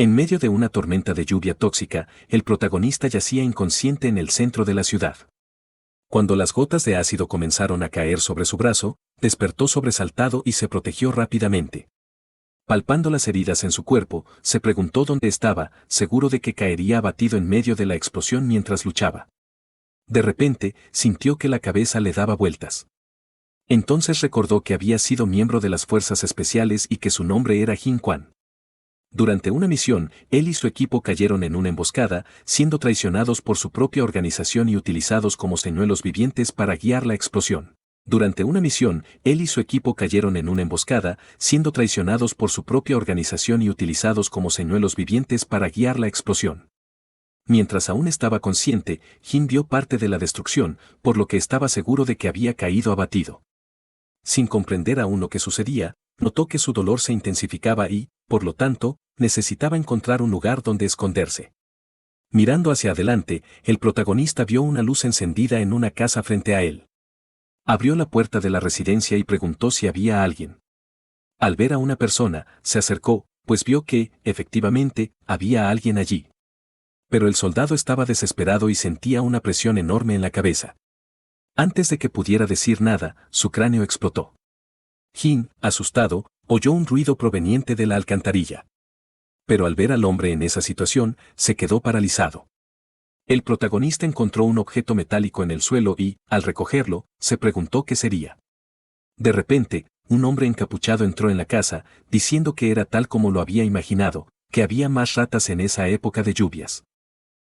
En medio de una tormenta de lluvia tóxica, el protagonista yacía inconsciente en el centro de la ciudad. Cuando las gotas de ácido comenzaron a caer sobre su brazo, despertó sobresaltado y se protegió rápidamente. Palpando las heridas en su cuerpo, se preguntó dónde estaba, seguro de que caería abatido en medio de la explosión mientras luchaba. De repente, sintió que la cabeza le daba vueltas. Entonces recordó que había sido miembro de las fuerzas especiales y que su nombre era Jin Kwan. Durante una misión, él y su equipo cayeron en una emboscada, siendo traicionados por su propia organización y utilizados como señuelos vivientes para guiar la explosión. Durante una misión, él y su equipo cayeron en una emboscada, siendo traicionados por su propia organización y utilizados como señuelos vivientes para guiar la explosión. Mientras aún estaba consciente, Jin vio parte de la destrucción, por lo que estaba seguro de que había caído abatido. Sin comprender aún lo que sucedía, notó que su dolor se intensificaba y, por lo tanto, necesitaba encontrar un lugar donde esconderse. Mirando hacia adelante, el protagonista vio una luz encendida en una casa frente a él. Abrió la puerta de la residencia y preguntó si había alguien. Al ver a una persona, se acercó, pues vio que, efectivamente, había alguien allí. Pero el soldado estaba desesperado y sentía una presión enorme en la cabeza. Antes de que pudiera decir nada, su cráneo explotó. Jin, asustado, oyó un ruido proveniente de la alcantarilla. Pero al ver al hombre en esa situación, se quedó paralizado. El protagonista encontró un objeto metálico en el suelo y, al recogerlo, se preguntó qué sería. De repente, un hombre encapuchado entró en la casa, diciendo que era tal como lo había imaginado, que había más ratas en esa época de lluvias.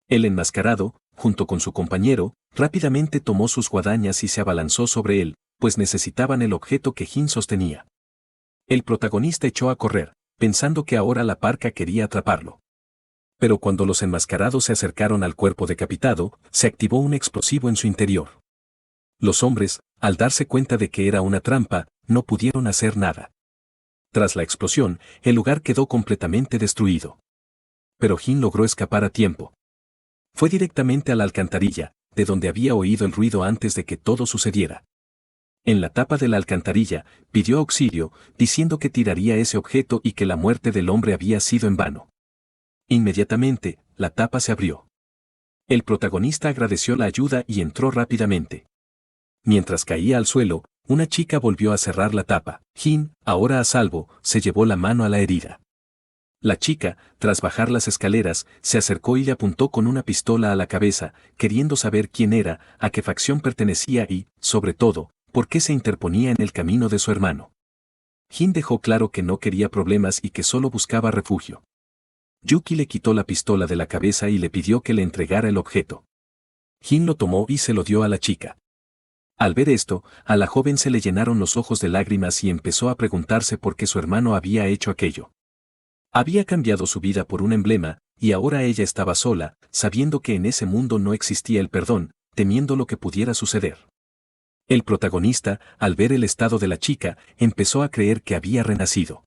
El enmascarado, junto con su compañero, rápidamente tomó sus guadañas y se abalanzó sobre él, pues necesitaban el objeto que Jin sostenía. El protagonista echó a correr, pensando que ahora la parca quería atraparlo. Pero cuando los enmascarados se acercaron al cuerpo decapitado, se activó un explosivo en su interior. Los hombres, al darse cuenta de que era una trampa, no pudieron hacer nada. Tras la explosión, el lugar quedó completamente destruido. Pero Jin logró escapar a tiempo. Fue directamente a la alcantarilla, de donde había oído el ruido antes de que todo sucediera. En la tapa de la alcantarilla, pidió auxilio, diciendo que tiraría ese objeto y que la muerte del hombre había sido en vano. Inmediatamente, la tapa se abrió. El protagonista agradeció la ayuda y entró rápidamente. Mientras caía al suelo, una chica volvió a cerrar la tapa. Jin, ahora a salvo, se llevó la mano a la herida. La chica, tras bajar las escaleras, se acercó y le apuntó con una pistola a la cabeza, queriendo saber quién era, a qué facción pertenecía y, sobre todo, por qué se interponía en el camino de su hermano. Jin dejó claro que no quería problemas y que solo buscaba refugio. Yuki le quitó la pistola de la cabeza y le pidió que le entregara el objeto. Jin lo tomó y se lo dio a la chica. Al ver esto, a la joven se le llenaron los ojos de lágrimas y empezó a preguntarse por qué su hermano había hecho aquello. Había cambiado su vida por un emblema, y ahora ella estaba sola, sabiendo que en ese mundo no existía el perdón, temiendo lo que pudiera suceder. El protagonista, al ver el estado de la chica, empezó a creer que había renacido.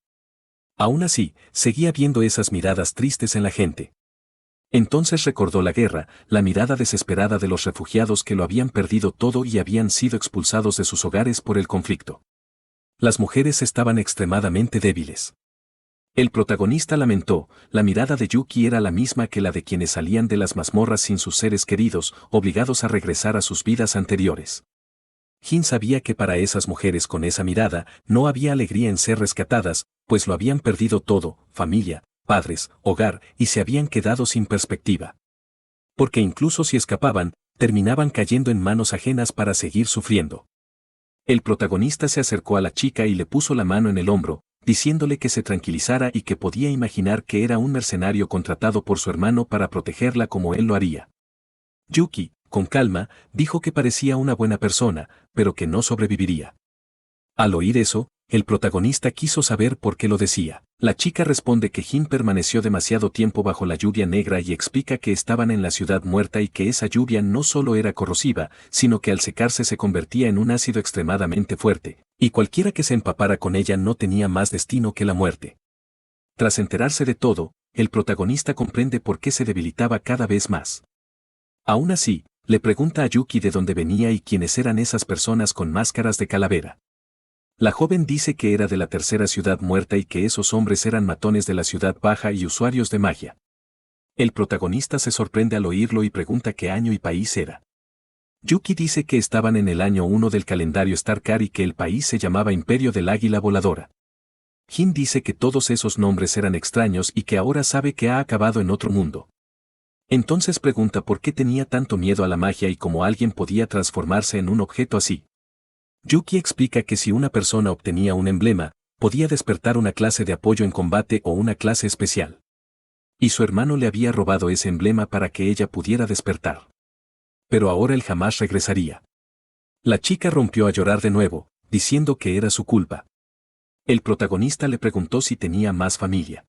Aún así, seguía viendo esas miradas tristes en la gente. Entonces recordó la guerra, la mirada desesperada de los refugiados que lo habían perdido todo y habían sido expulsados de sus hogares por el conflicto. Las mujeres estaban extremadamente débiles. El protagonista lamentó, la mirada de Yuki era la misma que la de quienes salían de las mazmorras sin sus seres queridos, obligados a regresar a sus vidas anteriores. Jin sabía que para esas mujeres con esa mirada no había alegría en ser rescatadas, pues lo habían perdido todo, familia, padres, hogar, y se habían quedado sin perspectiva. Porque incluso si escapaban, terminaban cayendo en manos ajenas para seguir sufriendo. El protagonista se acercó a la chica y le puso la mano en el hombro, diciéndole que se tranquilizara y que podía imaginar que era un mercenario contratado por su hermano para protegerla como él lo haría. Yuki, con calma, dijo que parecía una buena persona, pero que no sobreviviría. Al oír eso, el protagonista quiso saber por qué lo decía. La chica responde que Jin permaneció demasiado tiempo bajo la lluvia negra y explica que estaban en la ciudad muerta y que esa lluvia no solo era corrosiva, sino que al secarse se convertía en un ácido extremadamente fuerte, y cualquiera que se empapara con ella no tenía más destino que la muerte. Tras enterarse de todo, el protagonista comprende por qué se debilitaba cada vez más. Aún así, le pregunta a Yuki de dónde venía y quiénes eran esas personas con máscaras de calavera. La joven dice que era de la tercera ciudad muerta y que esos hombres eran matones de la ciudad baja y usuarios de magia. El protagonista se sorprende al oírlo y pregunta qué año y país era. Yuki dice que estaban en el año 1 del calendario Starkar y que el país se llamaba Imperio del Águila Voladora. Jin dice que todos esos nombres eran extraños y que ahora sabe que ha acabado en otro mundo. Entonces pregunta por qué tenía tanto miedo a la magia y cómo alguien podía transformarse en un objeto así. Yuki explica que si una persona obtenía un emblema, podía despertar una clase de apoyo en combate o una clase especial. Y su hermano le había robado ese emblema para que ella pudiera despertar. Pero ahora él jamás regresaría. La chica rompió a llorar de nuevo, diciendo que era su culpa. El protagonista le preguntó si tenía más familia.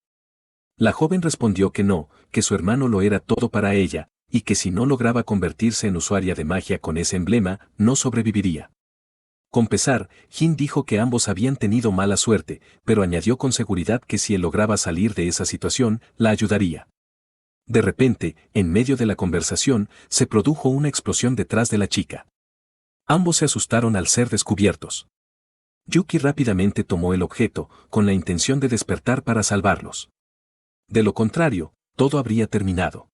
La joven respondió que no, que su hermano lo era todo para ella, y que si no lograba convertirse en usuaria de magia con ese emblema, no sobreviviría. Con pesar, Jin dijo que ambos habían tenido mala suerte, pero añadió con seguridad que si él lograba salir de esa situación, la ayudaría. De repente, en medio de la conversación, se produjo una explosión detrás de la chica. Ambos se asustaron al ser descubiertos. Yuki rápidamente tomó el objeto, con la intención de despertar para salvarlos. De lo contrario, todo habría terminado.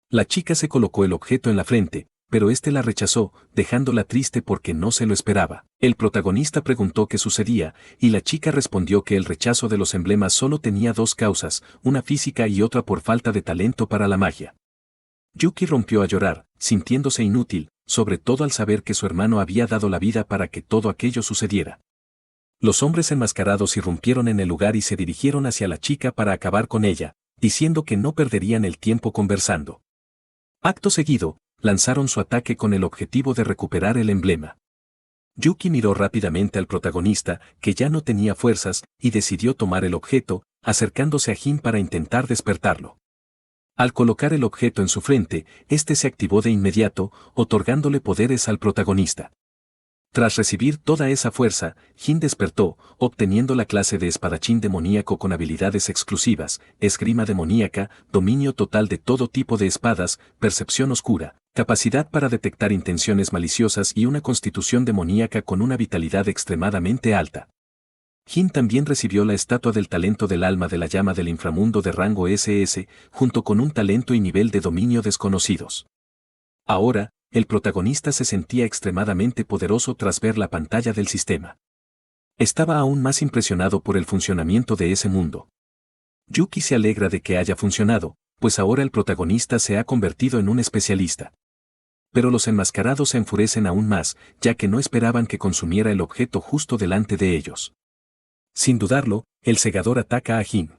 La chica se colocó el objeto en la frente, pero este la rechazó, dejándola triste porque no se lo esperaba. El protagonista preguntó qué sucedía, y la chica respondió que el rechazo de los emblemas solo tenía dos causas, una física y otra por falta de talento para la magia. Yuki rompió a llorar, sintiéndose inútil, sobre todo al saber que su hermano había dado la vida para que todo aquello sucediera. Los hombres enmascarados irrumpieron en el lugar y se dirigieron hacia la chica para acabar con ella, diciendo que no perderían el tiempo conversando. Acto seguido, lanzaron su ataque con el objetivo de recuperar el emblema. Yuki miró rápidamente al protagonista, que ya no tenía fuerzas, y decidió tomar el objeto, acercándose a Jin para intentar despertarlo. Al colocar el objeto en su frente, este se activó de inmediato, otorgándole poderes al protagonista. Tras recibir toda esa fuerza, Jin despertó, obteniendo la clase de espadachín demoníaco con habilidades exclusivas, esgrima demoníaca, dominio total de todo tipo de espadas, percepción oscura, capacidad para detectar intenciones maliciosas y una constitución demoníaca con una vitalidad extremadamente alta. Jin también recibió la estatua del talento del alma de la llama del inframundo de rango SS, junto con un talento y nivel de dominio desconocidos. Ahora, el protagonista se sentía extremadamente poderoso tras ver la pantalla del sistema. Estaba aún más impresionado por el funcionamiento de ese mundo. Yuki se alegra de que haya funcionado, pues ahora el protagonista se ha convertido en un especialista. Pero los enmascarados se enfurecen aún más, ya que no esperaban que consumiera el objeto justo delante de ellos. Sin dudarlo, el segador ataca a Jin.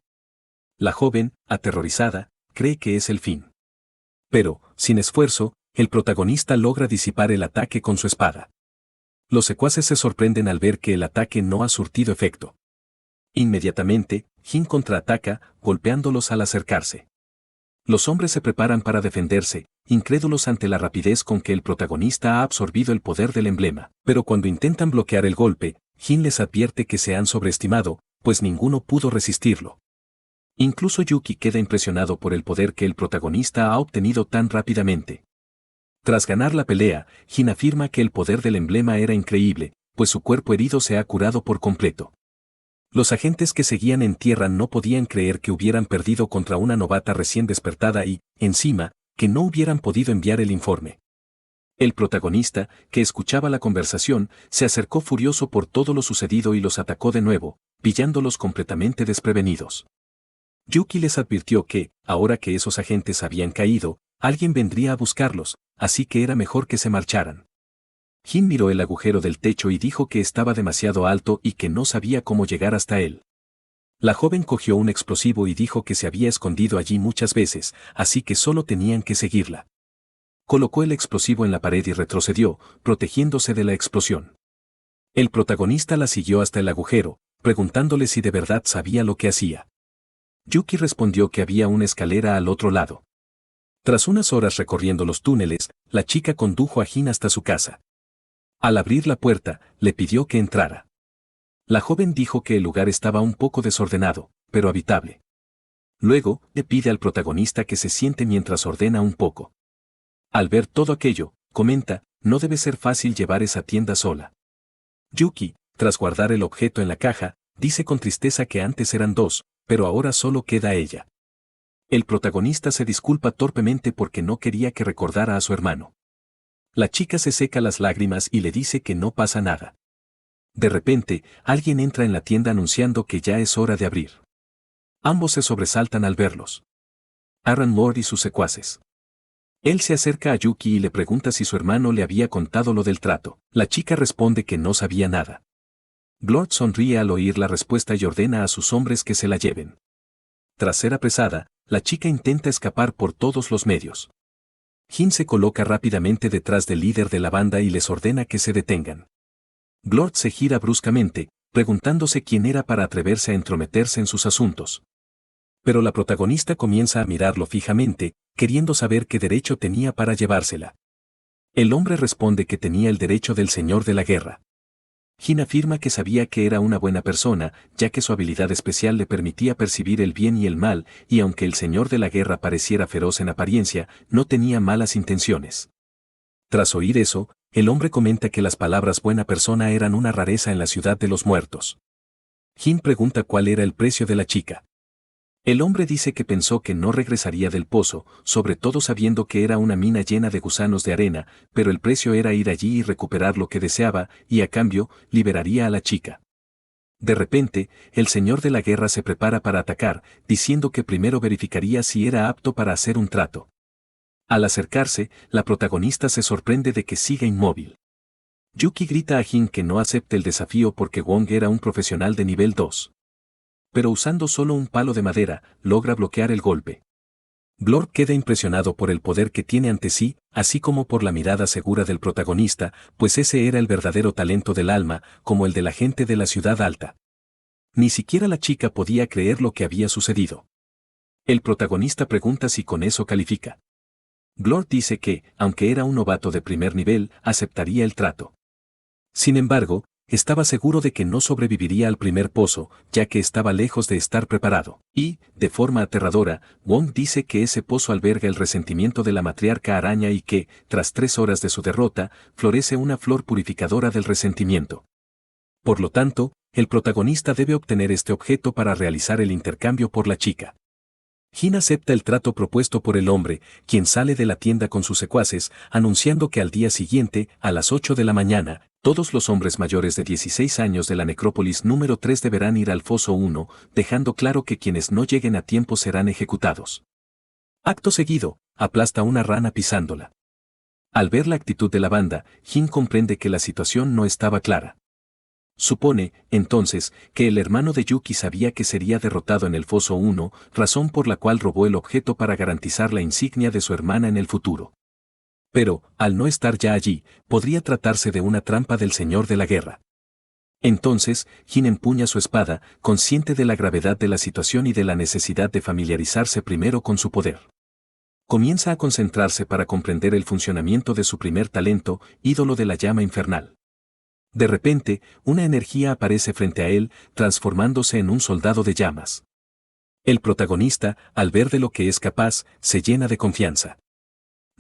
La joven, aterrorizada, cree que es el fin. Pero, sin esfuerzo, el protagonista logra disipar el ataque con su espada. Los secuaces se sorprenden al ver que el ataque no ha surtido efecto. Inmediatamente, Jin contraataca, golpeándolos al acercarse. Los hombres se preparan para defenderse, incrédulos ante la rapidez con que el protagonista ha absorbido el poder del emblema. Pero cuando intentan bloquear el golpe, Jin les advierte que se han sobreestimado, pues ninguno pudo resistirlo. Incluso Yuki queda impresionado por el poder que el protagonista ha obtenido tan rápidamente. Tras ganar la pelea, Jin afirma que el poder del emblema era increíble, pues su cuerpo herido se ha curado por completo. Los agentes que seguían en tierra no podían creer que hubieran perdido contra una novata recién despertada y, encima, que no hubieran podido enviar el informe. El protagonista, que escuchaba la conversación, se acercó furioso por todo lo sucedido y los atacó de nuevo, pillándolos completamente desprevenidos. Yuki les advirtió que, ahora que esos agentes habían caído, alguien vendría a buscarlos, así que era mejor que se marcharan. Jin miró el agujero del techo y dijo que estaba demasiado alto y que no sabía cómo llegar hasta él. La joven cogió un explosivo y dijo que se había escondido allí muchas veces, así que solo tenían que seguirla. Colocó el explosivo en la pared y retrocedió, protegiéndose de la explosión. El protagonista la siguió hasta el agujero, preguntándole si de verdad sabía lo que hacía. Yuki respondió que había una escalera al otro lado. Tras unas horas recorriendo los túneles, la chica condujo a Jin hasta su casa. Al abrir la puerta, le pidió que entrara. La joven dijo que el lugar estaba un poco desordenado, pero habitable. Luego, le pide al protagonista que se siente mientras ordena un poco. Al ver todo aquello, comenta, no debe ser fácil llevar esa tienda sola. Yuki, tras guardar el objeto en la caja, dice con tristeza que antes eran dos, pero ahora solo queda ella. El protagonista se disculpa torpemente porque no quería que recordara a su hermano. La chica se seca las lágrimas y le dice que no pasa nada. De repente, alguien entra en la tienda anunciando que ya es hora de abrir. Ambos se sobresaltan al verlos. Aaron Moore y sus secuaces. Él se acerca a Yuki y le pregunta si su hermano le había contado lo del trato. La chica responde que no sabía nada. Glord sonríe al oír la respuesta y ordena a sus hombres que se la lleven. Tras ser apresada, la chica intenta escapar por todos los medios. Jin se coloca rápidamente detrás del líder de la banda y les ordena que se detengan. Glord se gira bruscamente, preguntándose quién era para atreverse a entrometerse en sus asuntos. Pero la protagonista comienza a mirarlo fijamente, queriendo saber qué derecho tenía para llevársela. El hombre responde que tenía el derecho del señor de la guerra. Jin afirma que sabía que era una buena persona, ya que su habilidad especial le permitía percibir el bien y el mal, y aunque el señor de la guerra pareciera feroz en apariencia, no tenía malas intenciones. Tras oír eso, el hombre comenta que las palabras buena persona eran una rareza en la ciudad de los muertos. Jin pregunta cuál era el precio de la chica. El hombre dice que pensó que no regresaría del pozo, sobre todo sabiendo que era una mina llena de gusanos de arena, pero el precio era ir allí y recuperar lo que deseaba, y a cambio, liberaría a la chica. De repente, el señor de la guerra se prepara para atacar, diciendo que primero verificaría si era apto para hacer un trato. Al acercarse, la protagonista se sorprende de que siga inmóvil. Yuki grita a Jin que no acepte el desafío porque Wong era un profesional de nivel 2. Pero usando solo un palo de madera, logra bloquear el golpe. Glord queda impresionado por el poder que tiene ante sí, así como por la mirada segura del protagonista, pues ese era el verdadero talento del alma, como el de la gente de la ciudad alta. Ni siquiera la chica podía creer lo que había sucedido. El protagonista pregunta si con eso califica. Glord dice que, aunque era un novato de primer nivel, aceptaría el trato. Sin embargo, estaba seguro de que no sobreviviría al primer pozo, ya que estaba lejos de estar preparado. Y, de forma aterradora, Wong dice que ese pozo alberga el resentimiento de la matriarca araña y que, tras 3 horas de su derrota, florece una flor purificadora del resentimiento. Por lo tanto, el protagonista debe obtener este objeto para realizar el intercambio por la chica. Jin acepta el trato propuesto por el hombre, quien sale de la tienda con sus secuaces, anunciando que al día siguiente, a las 8 de la mañana, todos los hombres mayores de 16 años de la necrópolis número 3 deberán ir al foso 1, dejando claro que quienes no lleguen a tiempo serán ejecutados. Acto seguido, aplasta una rana pisándola. Al ver la actitud de la banda, Jin comprende que la situación no estaba clara. Supone, entonces, que el hermano de Yuki sabía que sería derrotado en el foso 1, razón por la cual robó el objeto para garantizar la insignia de su hermana en el futuro. Pero, al no estar ya allí, podría tratarse de una trampa del señor de la guerra. Entonces, Jin empuña su espada, consciente de la gravedad de la situación y de la necesidad de familiarizarse primero con su poder. Comienza a concentrarse para comprender el funcionamiento de su primer talento, ídolo de la llama infernal. De repente, una energía aparece frente a él, transformándose en un soldado de llamas. El protagonista, al ver de lo que es capaz, se llena de confianza.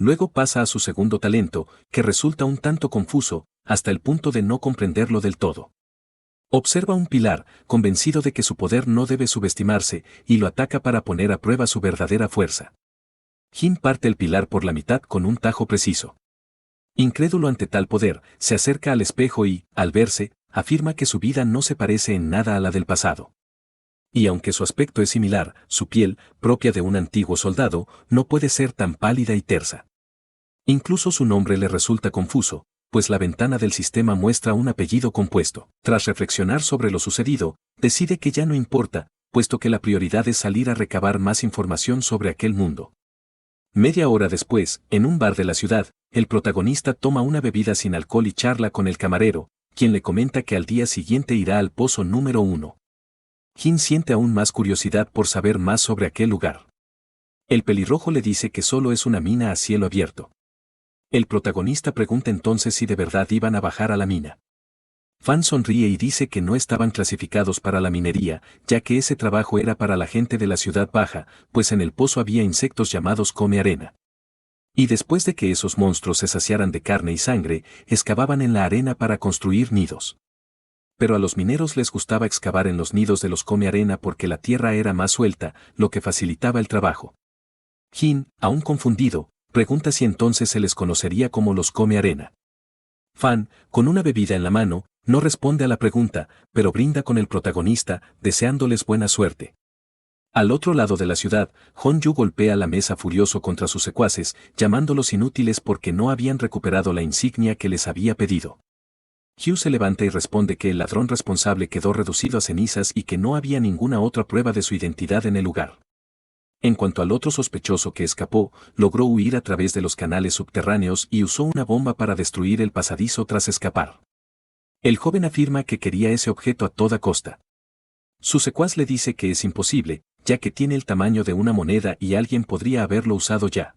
Luego pasa a su segundo talento, que resulta un tanto confuso, hasta el punto de no comprenderlo del todo. Observa un pilar, convencido de que su poder no debe subestimarse, y lo ataca para poner a prueba su verdadera fuerza. Jin parte el pilar por la mitad con un tajo preciso. Incrédulo ante tal poder, se acerca al espejo y, al verse, afirma que su vida no se parece en nada a la del pasado. Y aunque su aspecto es similar, su piel, propia de un antiguo soldado, no puede ser tan pálida y tersa. Incluso su nombre le resulta confuso, pues la ventana del sistema muestra un apellido compuesto. Tras reflexionar sobre lo sucedido, decide que ya no importa, puesto que la prioridad es salir a recabar más información sobre aquel mundo. Media hora después, en un bar de la ciudad, el protagonista toma una bebida sin alcohol y charla con el camarero, quien le comenta que al día siguiente irá al pozo número 1. Jin siente aún más curiosidad por saber más sobre aquel lugar. El pelirrojo le dice que solo es una mina a cielo abierto. El protagonista pregunta entonces si de verdad iban a bajar a la mina. Fan sonríe y dice que no estaban clasificados para la minería, ya que ese trabajo era para la gente de la ciudad baja, pues en el pozo había insectos llamados come arena. Y después de que esos monstruos se saciaran de carne y sangre, excavaban en la arena para construir nidos. pero a los mineros les gustaba excavar en los nidos de los come arena porque la tierra era más suelta, lo que facilitaba el trabajo. Jin, aún confundido, pregunta si entonces se les conocería como los come arena. Fan, con una bebida en la mano, no responde a la pregunta, pero brinda con el protagonista, deseándoles buena suerte. Al otro lado de la ciudad, Hon-yu golpea la mesa furioso contra sus secuaces, llamándolos inútiles porque no habían recuperado la insignia que les había pedido. Hugh se levanta y responde que el ladrón responsable quedó reducido a cenizas y que no había ninguna otra prueba de su identidad en el lugar. En cuanto al otro sospechoso que escapó, logró huir a través de los canales subterráneos y usó una bomba para destruir el pasadizo tras escapar. El joven afirma que quería ese objeto a toda costa. Su secuaz le dice que es imposible, ya que tiene el tamaño de una moneda y alguien podría haberlo usado ya.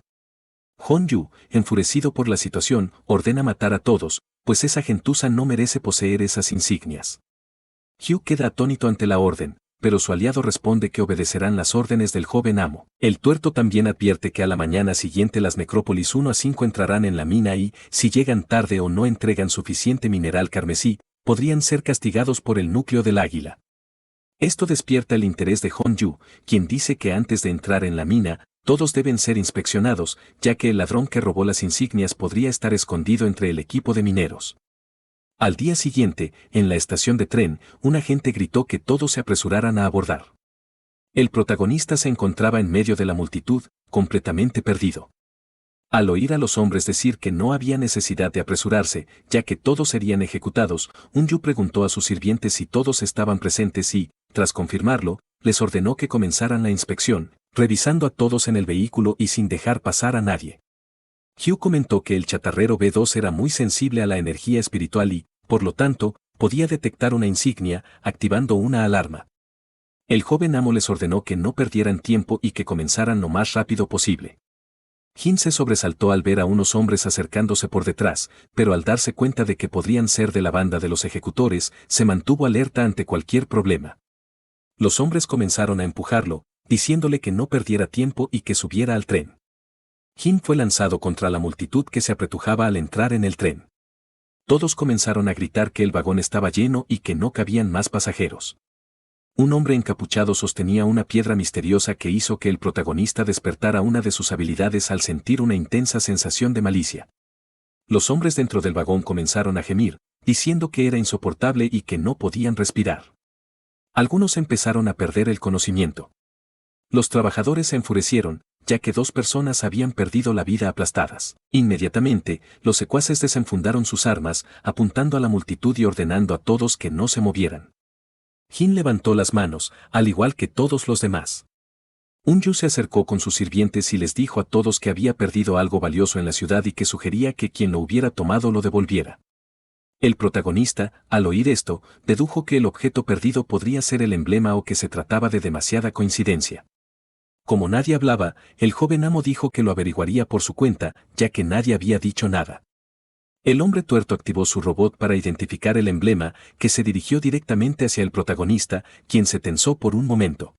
Hon-yu, enfurecido por la situación, ordena matar a todos, pues esa gentuza no merece poseer esas insignias. Hugh queda atónito ante la orden, pero su aliado responde que obedecerán las órdenes del joven amo. El tuerto también advierte que a la mañana siguiente las necrópolis 1 a 5 entrarán en la mina y, si llegan tarde o no entregan suficiente mineral carmesí, podrían ser castigados por el núcleo del águila. Esto despierta el interés de Hon-yu, quien dice que antes de entrar en la mina, todos deben ser inspeccionados, ya que el ladrón que robó las insignias podría estar escondido entre el equipo de mineros. Al día siguiente, en la estación de tren, un agente gritó que todos se apresuraran a abordar. El protagonista se encontraba en medio de la multitud, completamente perdido. Al oír a los hombres decir que no había necesidad de apresurarse, ya que todos serían ejecutados, Hon-yu preguntó a sus sirvientes si todos estaban presentes y, tras confirmarlo, les ordenó que comenzaran la inspección, revisando a todos en el vehículo y sin dejar pasar a nadie. Hugh comentó que el chatarrero B2 era muy sensible a la energía espiritual y, por lo tanto, podía detectar una insignia, activando una alarma. El joven amo les ordenó que no perdieran tiempo y que comenzaran lo más rápido posible. Jin se sobresaltó al ver a unos hombres acercándose por detrás, pero al darse cuenta de que podrían ser de la banda de los ejecutores, se mantuvo alerta ante cualquier problema. Los hombres comenzaron a empujarlo, diciéndole que no perdiera tiempo y que subiera al tren. Jin fue lanzado contra la multitud que se apretujaba al entrar en el tren. Todos comenzaron a gritar que el vagón estaba lleno y que no cabían más pasajeros. Un hombre encapuchado sostenía una piedra misteriosa que hizo que el protagonista despertara una de sus habilidades al sentir una intensa sensación de malicia. Los hombres dentro del vagón comenzaron a gemir, diciendo que era insoportable y que no podían respirar. Algunos empezaron a perder el conocimiento. Los trabajadores se enfurecieron, ya que 2 personas habían perdido la vida aplastadas. Inmediatamente, los secuaces desenfundaron sus armas, apuntando a la multitud y ordenando a todos que no se movieran. Jin levantó las manos, al igual que todos los demás. Hon-yu se acercó con sus sirvientes y les dijo a todos que había perdido algo valioso en la ciudad y que sugería que quien lo hubiera tomado lo devolviera. El protagonista, al oír esto, dedujo que el objeto perdido podría ser el emblema o que se trataba de demasiada coincidencia. Como nadie hablaba, el joven amo dijo que lo averiguaría por su cuenta, ya que nadie había dicho nada. El hombre tuerto activó su robot para identificar el emblema, que se dirigió directamente hacia el protagonista, quien se tensó por un momento.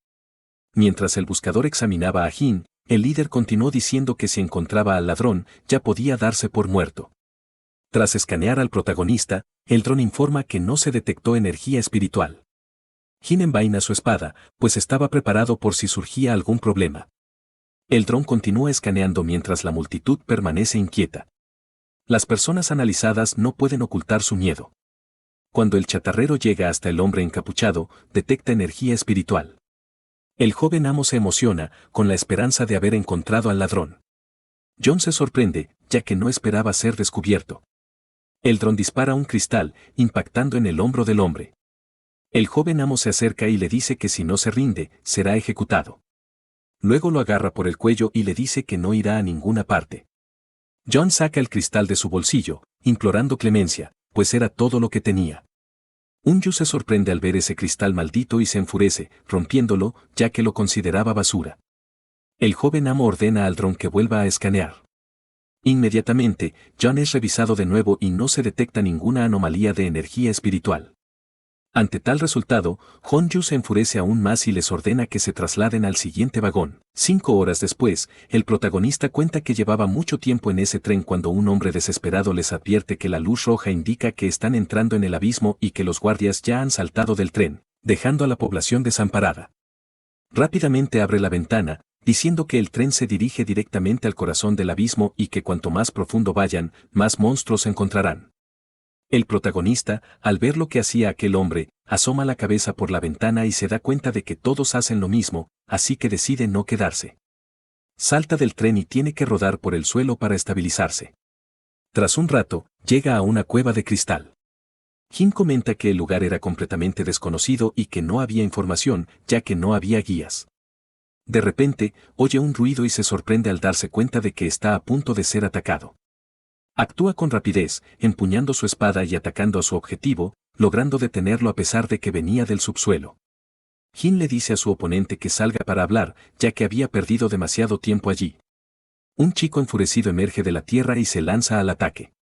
Mientras el buscador examinaba a Jin, el líder continuó diciendo que si encontraba al ladrón, ya podía darse por muerto. Tras escanear al protagonista, el dron informa que no se detectó energía espiritual. Jin envaina su espada, pues estaba preparado por si surgía algún problema. El dron continúa escaneando mientras la multitud permanece inquieta. Las personas analizadas no pueden ocultar su miedo. Cuando el chatarrero llega hasta el hombre encapuchado, detecta energía espiritual. El joven amo se emociona, con la esperanza de haber encontrado al ladrón. John se sorprende, ya que no esperaba ser descubierto. El dron dispara un cristal, impactando en el hombro del hombre. El joven amo se acerca y le dice que si no se rinde, será ejecutado. Luego lo agarra por el cuello y le dice que no irá a ninguna parte. John saca el cristal de su bolsillo, implorando clemencia, pues era todo lo que tenía. Hon-yu se sorprende al ver ese cristal maldito y se enfurece, rompiéndolo, ya que lo consideraba basura. El joven amo ordena al dron que vuelva a escanear. Inmediatamente, John es revisado de nuevo y no se detecta ninguna anomalía de energía espiritual. Ante tal resultado, Honju se enfurece aún más y les ordena que se trasladen al siguiente vagón. 5 horas después, el protagonista cuenta que llevaba mucho tiempo en ese tren cuando un hombre desesperado les advierte que la luz roja indica que están entrando en el abismo y que los guardias ya han saltado del tren, dejando a la población desamparada. Rápidamente abre la ventana, diciendo que el tren se dirige directamente al corazón del abismo y que cuanto más profundo vayan, más monstruos encontrarán. El protagonista, al ver lo que hacía aquel hombre, asoma la cabeza por la ventana y se da cuenta de que todos hacen lo mismo, así que decide no quedarse. Salta del tren y tiene que rodar por el suelo para estabilizarse. Tras un rato, llega a una cueva de cristal. Jin comenta que el lugar era completamente desconocido y que no había información, ya que no había guías. De repente, oye un ruido y se sorprende al darse cuenta de que está a punto de ser atacado. Actúa con rapidez, empuñando su espada y atacando a su objetivo, logrando detenerlo a pesar de que venía del subsuelo. Jin le dice a su oponente que salga para hablar, ya que había perdido demasiado tiempo allí. Un chico enfurecido emerge de la tierra y se lanza al ataque.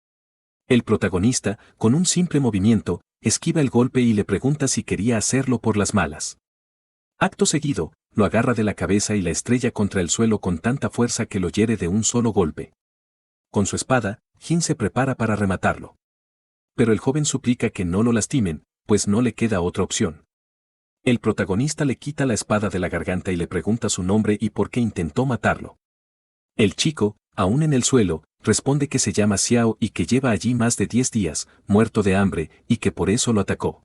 El protagonista, con un simple movimiento, esquiva el golpe y le pregunta si quería hacerlo por las malas. Acto seguido, lo agarra de la cabeza y la estrella contra el suelo con tanta fuerza que lo hiere de un solo golpe. Con su espada, Jin se prepara para rematarlo. Pero el joven suplica que no lo lastimen, pues no le queda otra opción. El protagonista le quita la espada de la garganta y le pregunta su nombre y por qué intentó matarlo. El chico, aún en el suelo, responde que se llama Xiao y que lleva allí más de 10 días, muerto de hambre, y que por eso lo atacó.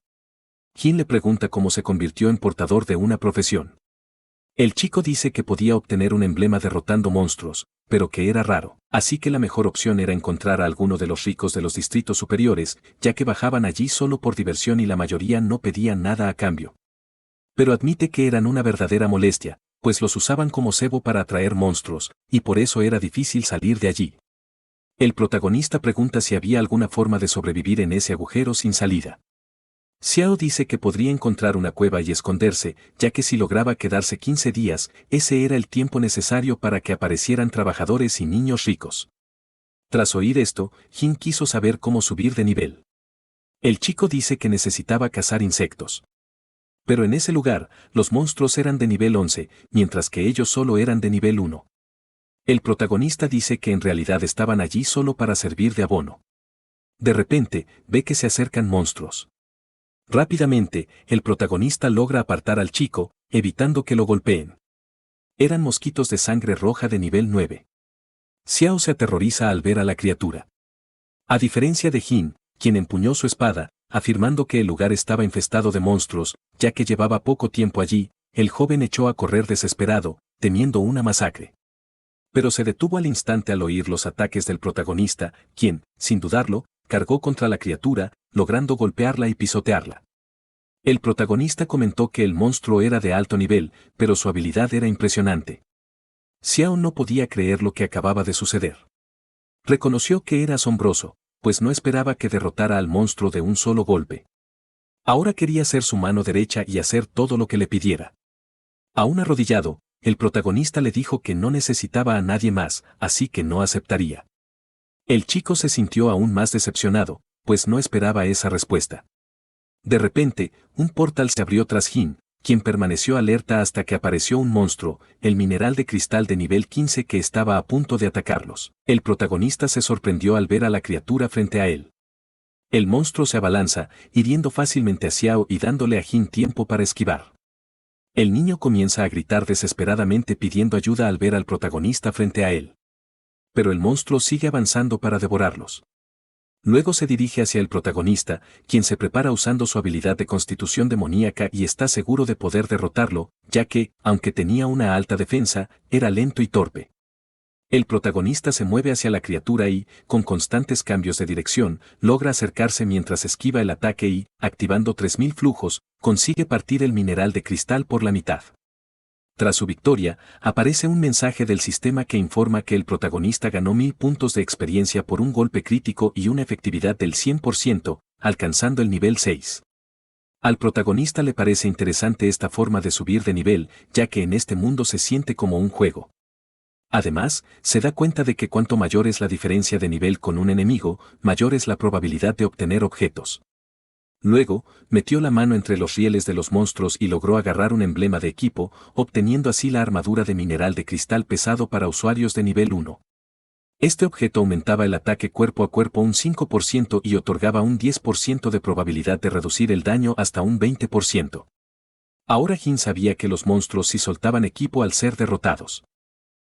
Jin le pregunta cómo se convirtió en portador de una profesión. El chico dice que podía obtener un emblema derrotando monstruos, pero que era raro, así que la mejor opción era encontrar a alguno de los ricos de los distritos superiores, ya que bajaban allí solo por diversión y la mayoría no pedían nada a cambio. Pero admite que eran una verdadera molestia, pues los usaban como cebo para atraer monstruos, y por eso era difícil salir de allí. El protagonista pregunta si había alguna forma de sobrevivir en ese agujero sin salida. Xiao dice que podría encontrar una cueva y esconderse, ya que si lograba quedarse 15 días, ese era el tiempo necesario para que aparecieran trabajadores y niños ricos. Tras oír esto, Jin quiso saber cómo subir de nivel. El chico dice que necesitaba cazar insectos. Pero en ese lugar, los monstruos eran de nivel 11, mientras que ellos solo eran de nivel 1. El protagonista dice que en realidad estaban allí solo para servir de abono. De repente, ve que se acercan monstruos. Rápidamente, el protagonista logra apartar al chico, evitando que lo golpeen. Eran mosquitos de sangre roja de nivel 9. Xiao se aterroriza al ver a la criatura. A diferencia de Jin, quien empuñó su espada, afirmando que el lugar estaba infestado de monstruos, ya que llevaba poco tiempo allí, el joven echó a correr desesperado, temiendo una masacre. Pero se detuvo al instante al oír los ataques del protagonista, quien, sin dudarlo, cargó contra la criatura, logrando golpearla y pisotearla. El protagonista comentó que el monstruo era de alto nivel, pero su habilidad era impresionante. Xiao no podía creer lo que acababa de suceder. Reconoció que era asombroso, pues no esperaba que derrotara al monstruo de un solo golpe. Ahora quería ser su mano derecha y hacer todo lo que le pidiera. Aún arrodillado, el protagonista le dijo que no necesitaba a nadie más, así que no aceptaría. El chico se sintió aún más decepcionado, pues no esperaba esa respuesta. De repente, un portal se abrió tras Jin, quien permaneció alerta hasta que apareció un monstruo, el mineral de cristal de nivel 15 que estaba a punto de atacarlos. El protagonista se sorprendió al ver a la criatura frente a él. El monstruo se abalanza, hiriendo fácilmente a Xiao y dándole a Jin tiempo para esquivar. El niño comienza a gritar desesperadamente pidiendo ayuda al ver al protagonista frente a él. Pero el monstruo sigue avanzando para devorarlos. Luego se dirige hacia el protagonista, quien se prepara usando su habilidad de constitución demoníaca y está seguro de poder derrotarlo, ya que, aunque tenía una alta defensa, era lento y torpe. El protagonista se mueve hacia la criatura y, con constantes cambios de dirección, logra acercarse mientras esquiva el ataque y, activando 3000 flujos, consigue partir el mineral de cristal por la mitad. Tras su victoria, aparece un mensaje del sistema que informa que el protagonista ganó 1000 puntos de experiencia por un golpe crítico y una efectividad del 100%, alcanzando el nivel 6. Al protagonista le parece interesante esta forma de subir de nivel, ya que en este mundo se siente como un juego. Además, se da cuenta de que cuanto mayor es la diferencia de nivel con un enemigo, mayor es la probabilidad de obtener objetos. Luego, metió la mano entre los rieles de los monstruos y logró agarrar un emblema de equipo, obteniendo así la armadura de mineral de cristal pesado para usuarios de nivel 1. Este objeto aumentaba el ataque cuerpo a cuerpo un 5% y otorgaba un 10% de probabilidad de reducir el daño hasta un 20%. Ahora Jin sabía que los monstruos sí soltaban equipo al ser derrotados.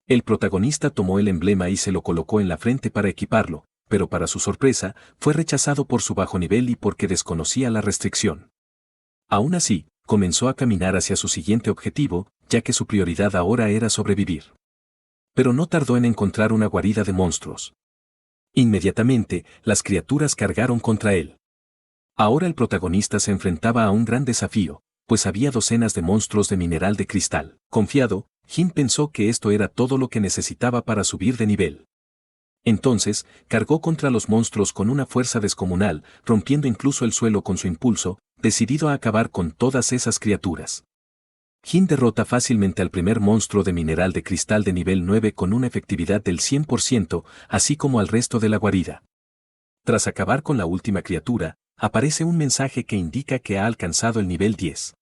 El protagonista tomó el emblema y se lo colocó en la frente para equiparlo, pero para su sorpresa, fue rechazado por su bajo nivel y porque desconocía la restricción. Aún así, comenzó a caminar hacia su siguiente objetivo, ya que su prioridad ahora era sobrevivir. Pero no tardó en encontrar una guarida de monstruos. Inmediatamente, las criaturas cargaron contra él. Ahora el protagonista se enfrentaba a un gran desafío, pues había docenas de monstruos de mineral de cristal. Confiado, Jin pensó que esto era todo lo que necesitaba para subir de nivel. Entonces, cargó contra los monstruos con una fuerza descomunal, rompiendo incluso el suelo con su impulso, decidido a acabar con todas esas criaturas. Jin derrota fácilmente al primer monstruo de mineral de cristal de nivel 9 con una efectividad del 100%, así como al resto de la guarida. Tras acabar con la última criatura, aparece un mensaje que indica que ha alcanzado el nivel 10.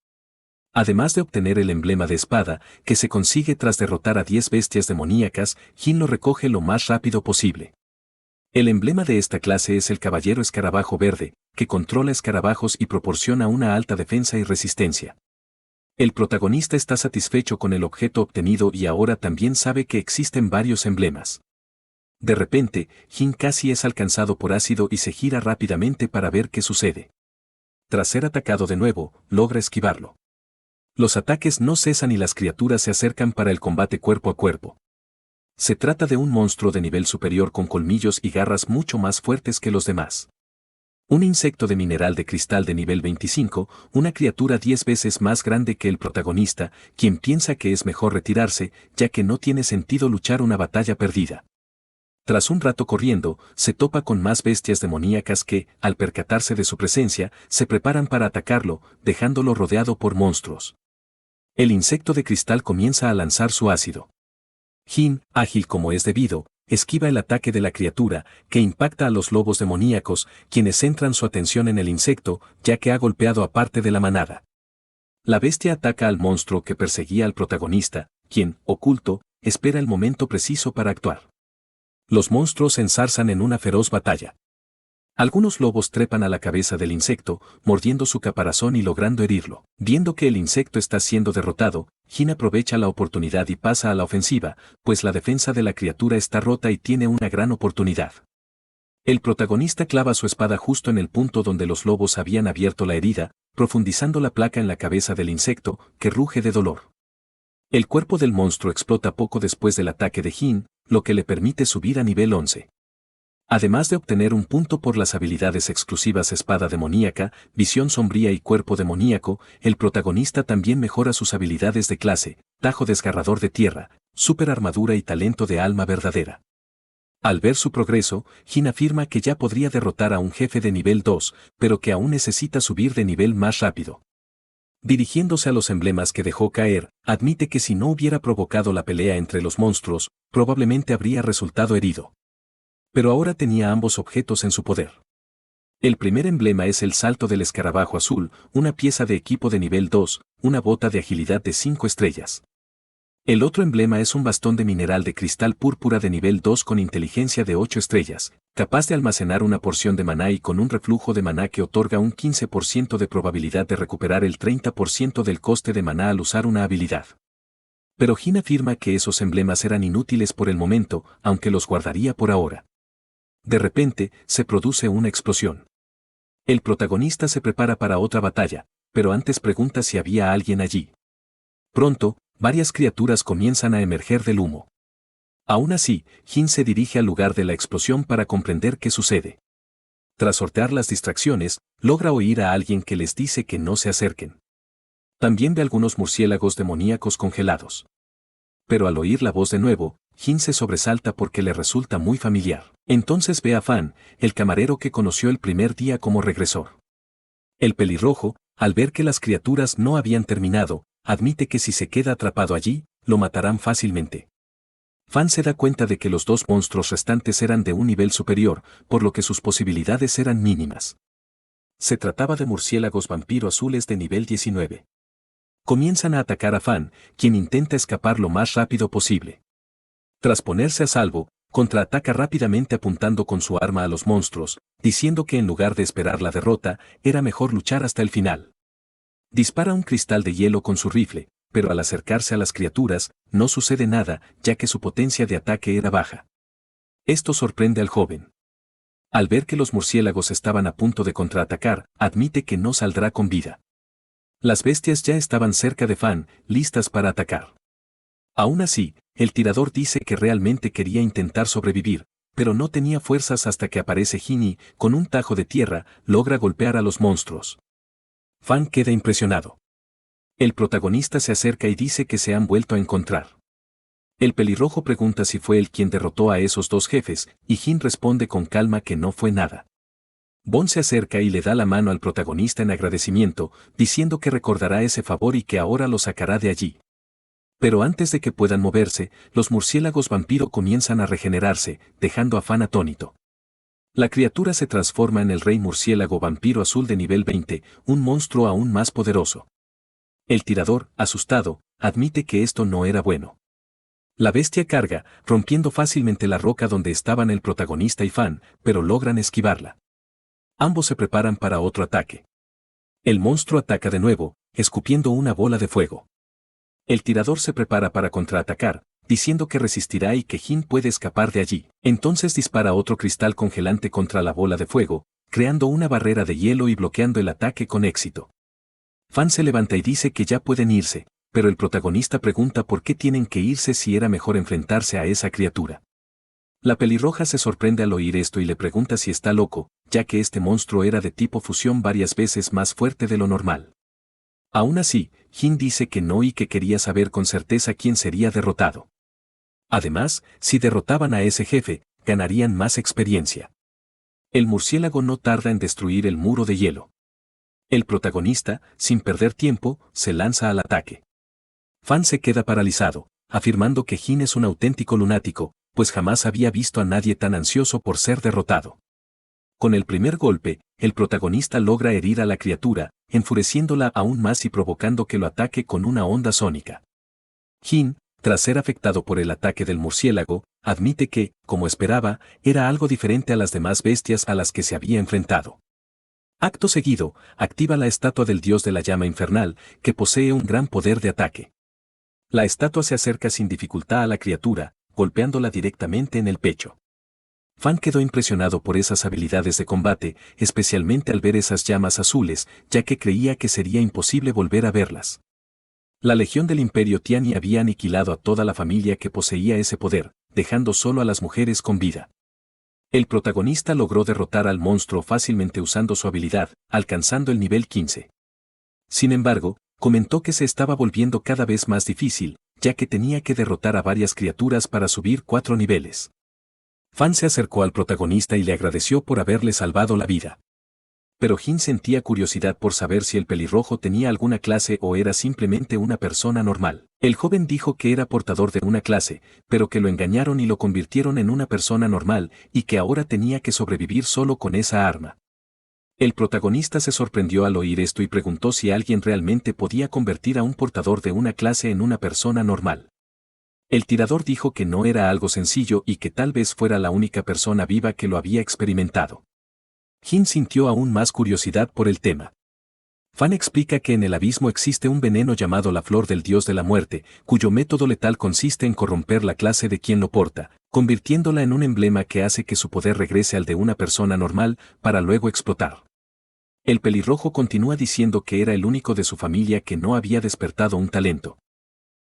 Además de obtener el emblema de espada, que se consigue tras derrotar a 10 bestias demoníacas, Jin lo recoge lo más rápido posible. El emblema de esta clase es el Caballero Escarabajo Verde, que controla escarabajos y proporciona una alta defensa y resistencia. El protagonista está satisfecho con el objeto obtenido y ahora también sabe que existen varios emblemas. De repente, Jin casi es alcanzado por ácido y se gira rápidamente para ver qué sucede. Tras ser atacado de nuevo, logra esquivarlo. Los ataques no cesan y las criaturas se acercan para el combate cuerpo a cuerpo. Se trata de un monstruo de nivel superior con colmillos y garras mucho más fuertes que los demás. Un insecto de mineral de cristal de nivel 25, una criatura 10 veces más grande que el protagonista, quien piensa que es mejor retirarse, ya que no tiene sentido luchar una batalla perdida. Tras un rato corriendo, se topa con más bestias demoníacas que, al percatarse de su presencia, se preparan para atacarlo, dejándolo rodeado por monstruos. El insecto de cristal comienza a lanzar su ácido. Jin, ágil como es debido, esquiva el ataque de la criatura, que impacta a los lobos demoníacos, quienes centran su atención en el insecto, ya que ha golpeado a parte de la manada. La bestia ataca al monstruo que perseguía al protagonista, quien, oculto, espera el momento preciso para actuar. Los monstruos se enzarzan en una feroz batalla. Algunos lobos trepan a la cabeza del insecto, mordiendo su caparazón y logrando herirlo. Viendo que el insecto está siendo derrotado, Jin aprovecha la oportunidad y pasa a la ofensiva, pues la defensa de la criatura está rota y tiene una gran oportunidad. El protagonista clava su espada justo en el punto donde los lobos habían abierto la herida, profundizando la placa en la cabeza del insecto, que ruge de dolor. El cuerpo del monstruo explota poco después del ataque de Jin, lo que le permite subir a nivel 11. Además de obtener un punto por las habilidades exclusivas Espada Demoníaca, Visión Sombría y Cuerpo Demoníaco, el protagonista también mejora sus habilidades de clase, Tajo Desgarrador de Tierra, Super Armadura y Talento de Alma Verdadera. Al ver su progreso, Jin afirma que ya podría derrotar a un jefe de nivel 2, pero que aún necesita subir de nivel más rápido. Dirigiéndose a los emblemas que dejó caer, admite que si no hubiera provocado la pelea entre los monstruos, probablemente habría resultado herido. Pero ahora tenía ambos objetos en su poder. El primer emblema es el Salto del Escarabajo Azul, una pieza de equipo de nivel 2, una bota de agilidad de 5 estrellas. El otro emblema es un bastón de mineral de cristal púrpura de nivel 2 con inteligencia de 8 estrellas, capaz de almacenar una porción de maná y con un reflujo de maná que otorga un 15% de probabilidad de recuperar el 30% del coste de maná al usar una habilidad. Pero Jin afirma que esos emblemas eran inútiles por el momento, aunque los guardaría por ahora. De repente, se produce una explosión. El protagonista se prepara para otra batalla, pero antes pregunta si había alguien allí. Pronto, varias criaturas comienzan a emerger del humo. Aún así, Jin se dirige al lugar de la explosión para comprender qué sucede. Tras sortear las distracciones, logra oír a alguien que les dice que no se acerquen. También ve algunos murciélagos demoníacos congelados. Pero al oír la voz de nuevo, Jin se sobresalta porque le resulta muy familiar. Entonces ve a Fan, el camarero que conoció el primer día como regresor. El pelirrojo, al ver que las criaturas no habían terminado, admite que si se queda atrapado allí, lo matarán fácilmente. Fan se da cuenta de que los dos monstruos restantes eran de un nivel superior, por lo que sus posibilidades eran mínimas. Se trataba de murciélagos vampiro azules de nivel 19. Comienzan a atacar a Fan, quien intenta escapar lo más rápido posible. Tras ponerse a salvo, contraataca rápidamente apuntando con su arma a los monstruos, diciendo que en lugar de esperar la derrota, era mejor luchar hasta el final. Dispara un cristal de hielo con su rifle, pero al acercarse a las criaturas, no sucede nada, ya que su potencia de ataque era baja. Esto sorprende al joven. Al ver que los murciélagos estaban a punto de contraatacar, admite que no saldrá con vida. Las bestias ya estaban cerca de Fan, listas para atacar. Aún así, el tirador dice que realmente quería intentar sobrevivir, pero no tenía fuerzas hasta que aparece Jin y, con un tajo de tierra, logra golpear a los monstruos. Fan queda impresionado. El protagonista se acerca y dice que se han vuelto a encontrar. El pelirrojo pregunta si fue él quien derrotó a esos dos jefes, y Jin responde con calma que no fue nada. Bon se acerca y le da la mano al protagonista en agradecimiento, diciendo que recordará ese favor y que ahora lo sacará de allí. Pero antes de que puedan moverse, los murciélagos vampiro comienzan a regenerarse, dejando a Fan atónito. La criatura se transforma en el rey murciélago vampiro azul de nivel 20, un monstruo aún más poderoso. El tirador, asustado, admite que esto no era bueno. La bestia carga, rompiendo fácilmente la roca donde estaban el protagonista y Fan, pero logran esquivarla. Ambos se preparan para otro ataque. El monstruo ataca de nuevo, escupiendo una bola de fuego. El tirador se prepara para contraatacar, diciendo que resistirá y que Jin puede escapar de allí. Entonces dispara otro cristal congelante contra la bola de fuego, creando una barrera de hielo y bloqueando el ataque con éxito. Fan se levanta y dice que ya pueden irse, pero el protagonista pregunta por qué tienen que irse si era mejor enfrentarse a esa criatura. La pelirroja se sorprende al oír esto y le pregunta si está loco, ya que este monstruo era de tipo fusión varias veces más fuerte de lo normal. Aún así, Jin dice que no y que quería saber con certeza quién sería derrotado. Además, si derrotaban a ese jefe, ganarían más experiencia. El murciélago no tarda en destruir el muro de hielo. El protagonista, sin perder tiempo, se lanza al ataque. Fan se queda paralizado, afirmando que Jin es un auténtico lunático, pues jamás había visto a nadie tan ansioso por ser derrotado. Con el primer golpe, el protagonista logra herir a la criatura, enfureciéndola aún más y provocando que lo ataque con una onda sónica. Jin, tras ser afectado por el ataque del murciélago, admite que, como esperaba, era algo diferente a las demás bestias a las que se había enfrentado. Acto seguido, activa la estatua del dios de la llama infernal, que posee un gran poder de ataque. La estatua se acerca sin dificultad a la criatura, golpeándola directamente en el pecho. Fan quedó impresionado por esas habilidades de combate, especialmente al ver esas llamas azules, ya que creía que sería imposible volver a verlas. La Legión del Imperio Tiani había aniquilado a toda la familia que poseía ese poder, dejando solo a las mujeres con vida. El protagonista logró derrotar al monstruo fácilmente usando su habilidad, alcanzando el nivel 15. Sin embargo, comentó que se estaba volviendo cada vez más difícil, ya que tenía que derrotar a varias criaturas para subir 4 niveles. Fan se acercó al protagonista y le agradeció por haberle salvado la vida. Pero Jin sentía curiosidad por saber si el pelirrojo tenía alguna clase o era simplemente una persona normal. El joven dijo que era portador de una clase, pero que lo engañaron y lo convirtieron en una persona normal y que ahora tenía que sobrevivir solo con esa arma. El protagonista se sorprendió al oír esto y preguntó si alguien realmente podía convertir a un portador de una clase en una persona normal. El tirador dijo que no era algo sencillo y que tal vez fuera la única persona viva que lo había experimentado. Jin sintió aún más curiosidad por el tema. Fan explica que en el abismo existe un veneno llamado la flor del dios de la muerte, cuyo método letal consiste en corromper la clase de quien lo porta, convirtiéndola en un emblema que hace que su poder regrese al de una persona normal, para luego explotar. El pelirrojo continúa diciendo que era el único de su familia que no había despertado un talento.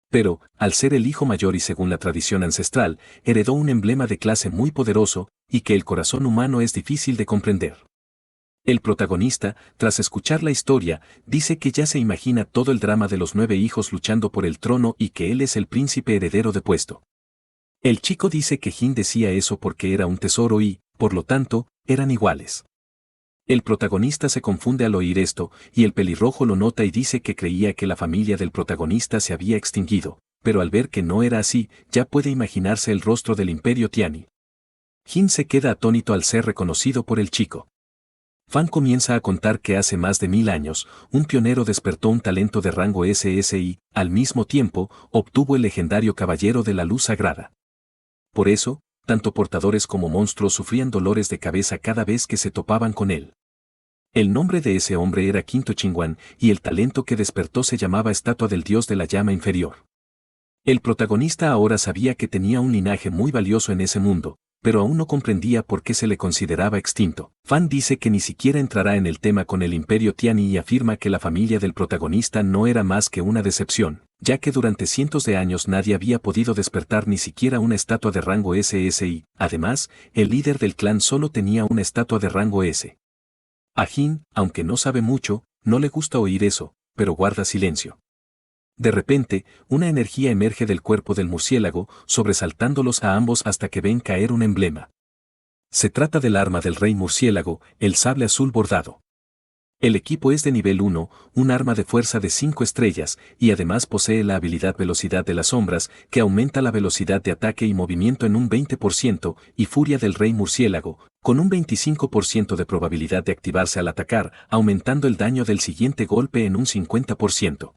Pero, al ser el hijo mayor y según la tradición ancestral, heredó un emblema de clase muy poderoso, y que el corazón humano es difícil de comprender. El protagonista, tras escuchar la historia, dice que ya se imagina todo el drama de los 9 hijos luchando por el trono y que él es el príncipe heredero de puesto. El chico dice que Jin decía eso porque era un tesoro y, por lo tanto, eran iguales. El protagonista se confunde al oír esto, y el pelirrojo lo nota y dice que creía que la familia del protagonista se había extinguido, pero al ver que no era así, ya puede imaginarse el rostro del Imperio Tiani. Jin se queda atónito al ser reconocido por el chico. Fan comienza a contar que hace más de 1000 años, un pionero despertó un talento de rango SS y, al mismo tiempo, obtuvo el legendario Caballero de la Luz Sagrada. Por eso, tanto portadores como monstruos sufrían dolores de cabeza cada vez que se topaban con él. El nombre de ese hombre era Quinto Chinguán, y el talento que despertó se llamaba Estatua del Dios de la Llama Inferior. El protagonista ahora sabía que tenía un linaje muy valioso en ese mundo, pero aún no comprendía por qué se le consideraba extinto. Fan dice que ni siquiera entrará en el tema con el Imperio Tiani y afirma que la familia del protagonista no era más que una decepción, ya que durante cientos de años nadie había podido despertar ni siquiera una estatua de rango SSI. Además, el líder del clan solo tenía una estatua de rango S. A Jin, aunque no sabe mucho, no le gusta oír eso, pero guarda silencio. De repente, una energía emerge del cuerpo del murciélago, sobresaltándolos a ambos hasta que ven caer un emblema. Se trata del arma del rey murciélago, el sable azul bordado. El equipo es de nivel 1, un arma de fuerza de 5 estrellas, y además posee la habilidad Velocidad de las Sombras, que aumenta la velocidad de ataque y movimiento en un 20%, y Furia del Rey Murciélago, con un 25% de probabilidad de activarse al atacar, aumentando el daño del siguiente golpe en un 50%.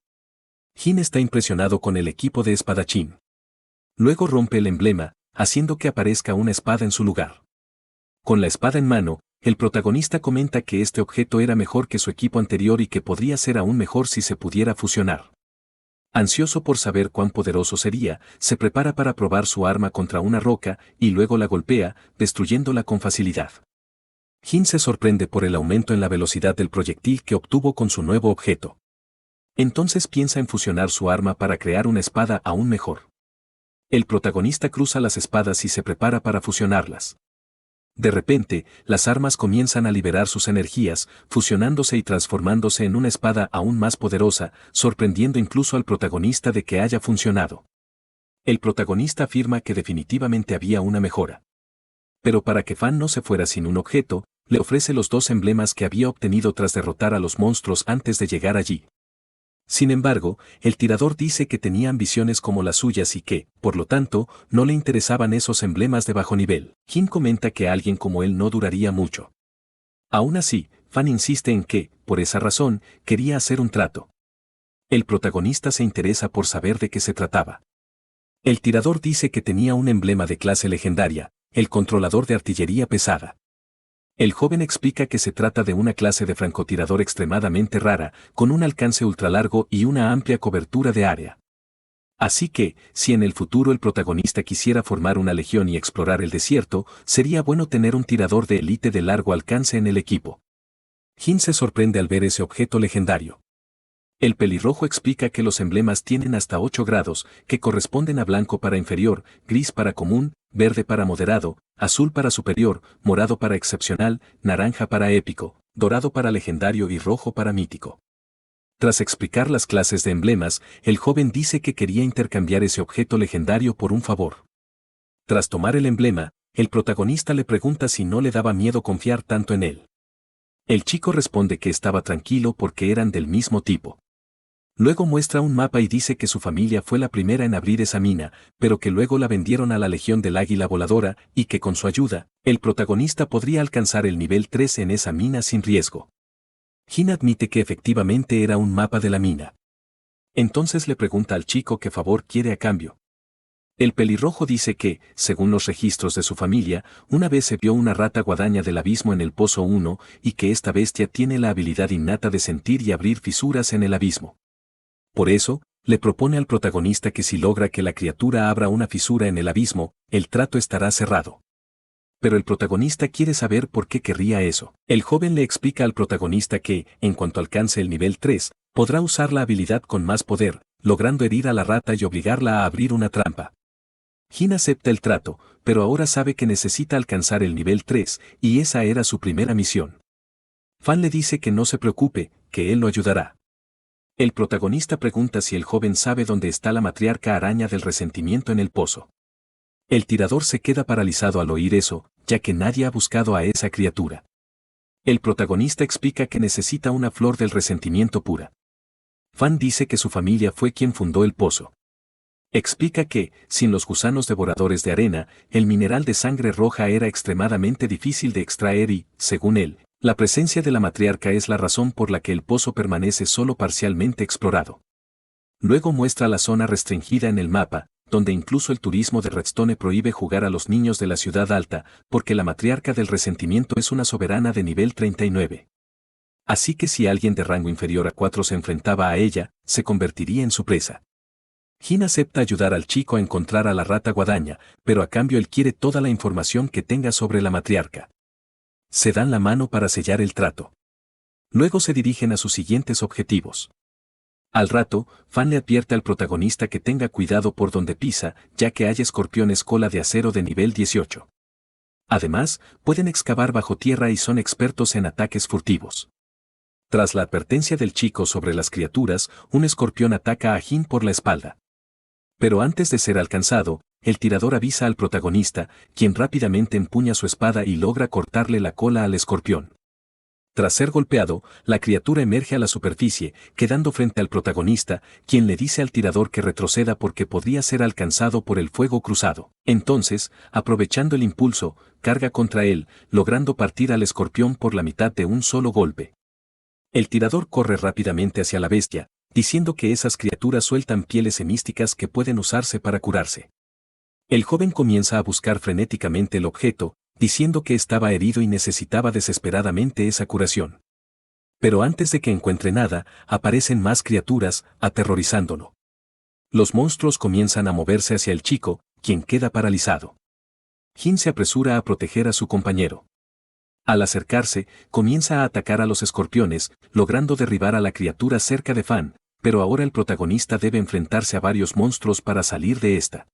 Jin está impresionado con el equipo de espadachín. Luego rompe el emblema, haciendo que aparezca una espada en su lugar. Con la espada en mano, el protagonista comenta que este objeto era mejor que su equipo anterior y que podría ser aún mejor si se pudiera fusionar. Ansioso por saber cuán poderoso sería, se prepara para probar su arma contra una roca y luego la golpea, destruyéndola con facilidad. Jin se sorprende por el aumento en la velocidad del proyectil que obtuvo con su nuevo objeto. Entonces piensa en fusionar su arma para crear una espada aún mejor. El protagonista cruza las espadas y se prepara para fusionarlas. De repente, las armas comienzan a liberar sus energías, fusionándose y transformándose en una espada aún más poderosa, sorprendiendo incluso al protagonista de que haya funcionado. El protagonista afirma que definitivamente había una mejora. Pero para que Fan no se fuera sin un objeto, le ofrece los 2 emblemas que había obtenido tras derrotar a los monstruos antes de llegar allí. Sin embargo, el tirador dice que tenía ambiciones como las suyas y que, por lo tanto, no le interesaban esos emblemas de bajo nivel. Jin comenta que alguien como él no duraría mucho. Aún así, Fan insiste en que, por esa razón, quería hacer un trato. El protagonista se interesa por saber de qué se trataba. El tirador dice que tenía un emblema de clase legendaria, el controlador de artillería pesada. El joven explica que se trata de una clase de francotirador extremadamente rara, con un alcance ultralargo y una amplia cobertura de área. Así que, si en el futuro el protagonista quisiera formar una legión y explorar el desierto, sería bueno tener un tirador de élite de largo alcance en el equipo. Jin se sorprende al ver ese objeto legendario. El pelirrojo explica que los emblemas tienen hasta 8 grados, que corresponden a blanco para inferior, gris para común, verde para moderado, azul para superior, morado para excepcional, naranja para épico, dorado para legendario y rojo para mítico. Tras explicar las clases de emblemas, el joven dice que quería intercambiar ese objeto legendario por un favor. Tras tomar el emblema, el protagonista le pregunta si no le daba miedo confiar tanto en él. El chico responde que estaba tranquilo porque eran del mismo tipo. Luego muestra un mapa y dice que su familia fue la primera en abrir esa mina, pero que luego la vendieron a la Legión del Águila Voladora, y que con su ayuda, el protagonista podría alcanzar el nivel 3 en esa mina sin riesgo. Jin admite que efectivamente era un mapa de la mina. Entonces le pregunta al chico qué favor quiere a cambio. El pelirrojo dice que, según los registros de su familia, una vez se vio una rata guadaña del abismo en el Pozo 1, y que esta bestia tiene la habilidad innata de sentir y abrir fisuras en el abismo. Por eso, le propone al protagonista que si logra que la criatura abra una fisura en el abismo, el trato estará cerrado. Pero el protagonista quiere saber por qué querría eso. El joven le explica al protagonista que, en cuanto alcance el nivel 3, podrá usar la habilidad con más poder, logrando herir a la rata y obligarla a abrir una trampa. Jin acepta el trato, pero ahora sabe que necesita alcanzar el nivel 3, y esa era su primera misión. Fan le dice que no se preocupe, que él lo ayudará. El protagonista pregunta si el joven sabe dónde está la matriarca araña del resentimiento en el pozo. El tirador se queda paralizado al oír eso, ya que nadie ha buscado a esa criatura. El protagonista explica que necesita una flor del resentimiento pura. Fan dice que su familia fue quien fundó el pozo. Explica que, sin los gusanos devoradores de arena, el mineral de sangre roja era extremadamente difícil de extraer y, según él, La presencia de la matriarca es la razón por la que el pozo permanece solo parcialmente explorado. Luego muestra la zona restringida en el mapa, donde incluso el turismo de Redstone prohíbe jugar a los niños de la ciudad alta, porque la matriarca del resentimiento es una soberana de nivel 39. Así que si alguien de rango inferior a 4 se enfrentaba a ella, se convertiría en su presa. Jin acepta ayudar al chico a encontrar a la rata guadaña, pero a cambio él quiere toda la información que tenga sobre la matriarca. Se dan la mano para sellar el trato. Luego se dirigen a sus siguientes objetivos. Al rato, Fan le advierte al protagonista que tenga cuidado por donde pisa, ya que hay escorpiones cola de acero de nivel 18. Además, pueden excavar bajo tierra y son expertos en ataques furtivos. Tras la advertencia del chico sobre las criaturas, un escorpión ataca a Jin por la espalda. Pero antes de ser alcanzado, el tirador avisa al protagonista, quien rápidamente empuña su espada y logra cortarle la cola al escorpión. Tras ser golpeado, la criatura emerge a la superficie, quedando frente al protagonista, quien le dice al tirador que retroceda porque podría ser alcanzado por el fuego cruzado. Entonces, aprovechando el impulso, carga contra él, logrando partir al escorpión por la mitad de un solo golpe. El tirador corre rápidamente hacia la bestia, diciendo que esas criaturas sueltan pieles semísticas que pueden usarse para curarse. El joven comienza a buscar frenéticamente el objeto, diciendo que estaba herido y necesitaba desesperadamente esa curación. Pero antes de que encuentre nada, aparecen más criaturas, aterrorizándolo. Los monstruos comienzan a moverse hacia el chico, quien queda paralizado. Jin se apresura a proteger a su compañero. Al acercarse, comienza a atacar a los escorpiones, logrando derribar a la criatura cerca de Fan, pero ahora el protagonista debe enfrentarse a varios monstruos para salir de esta.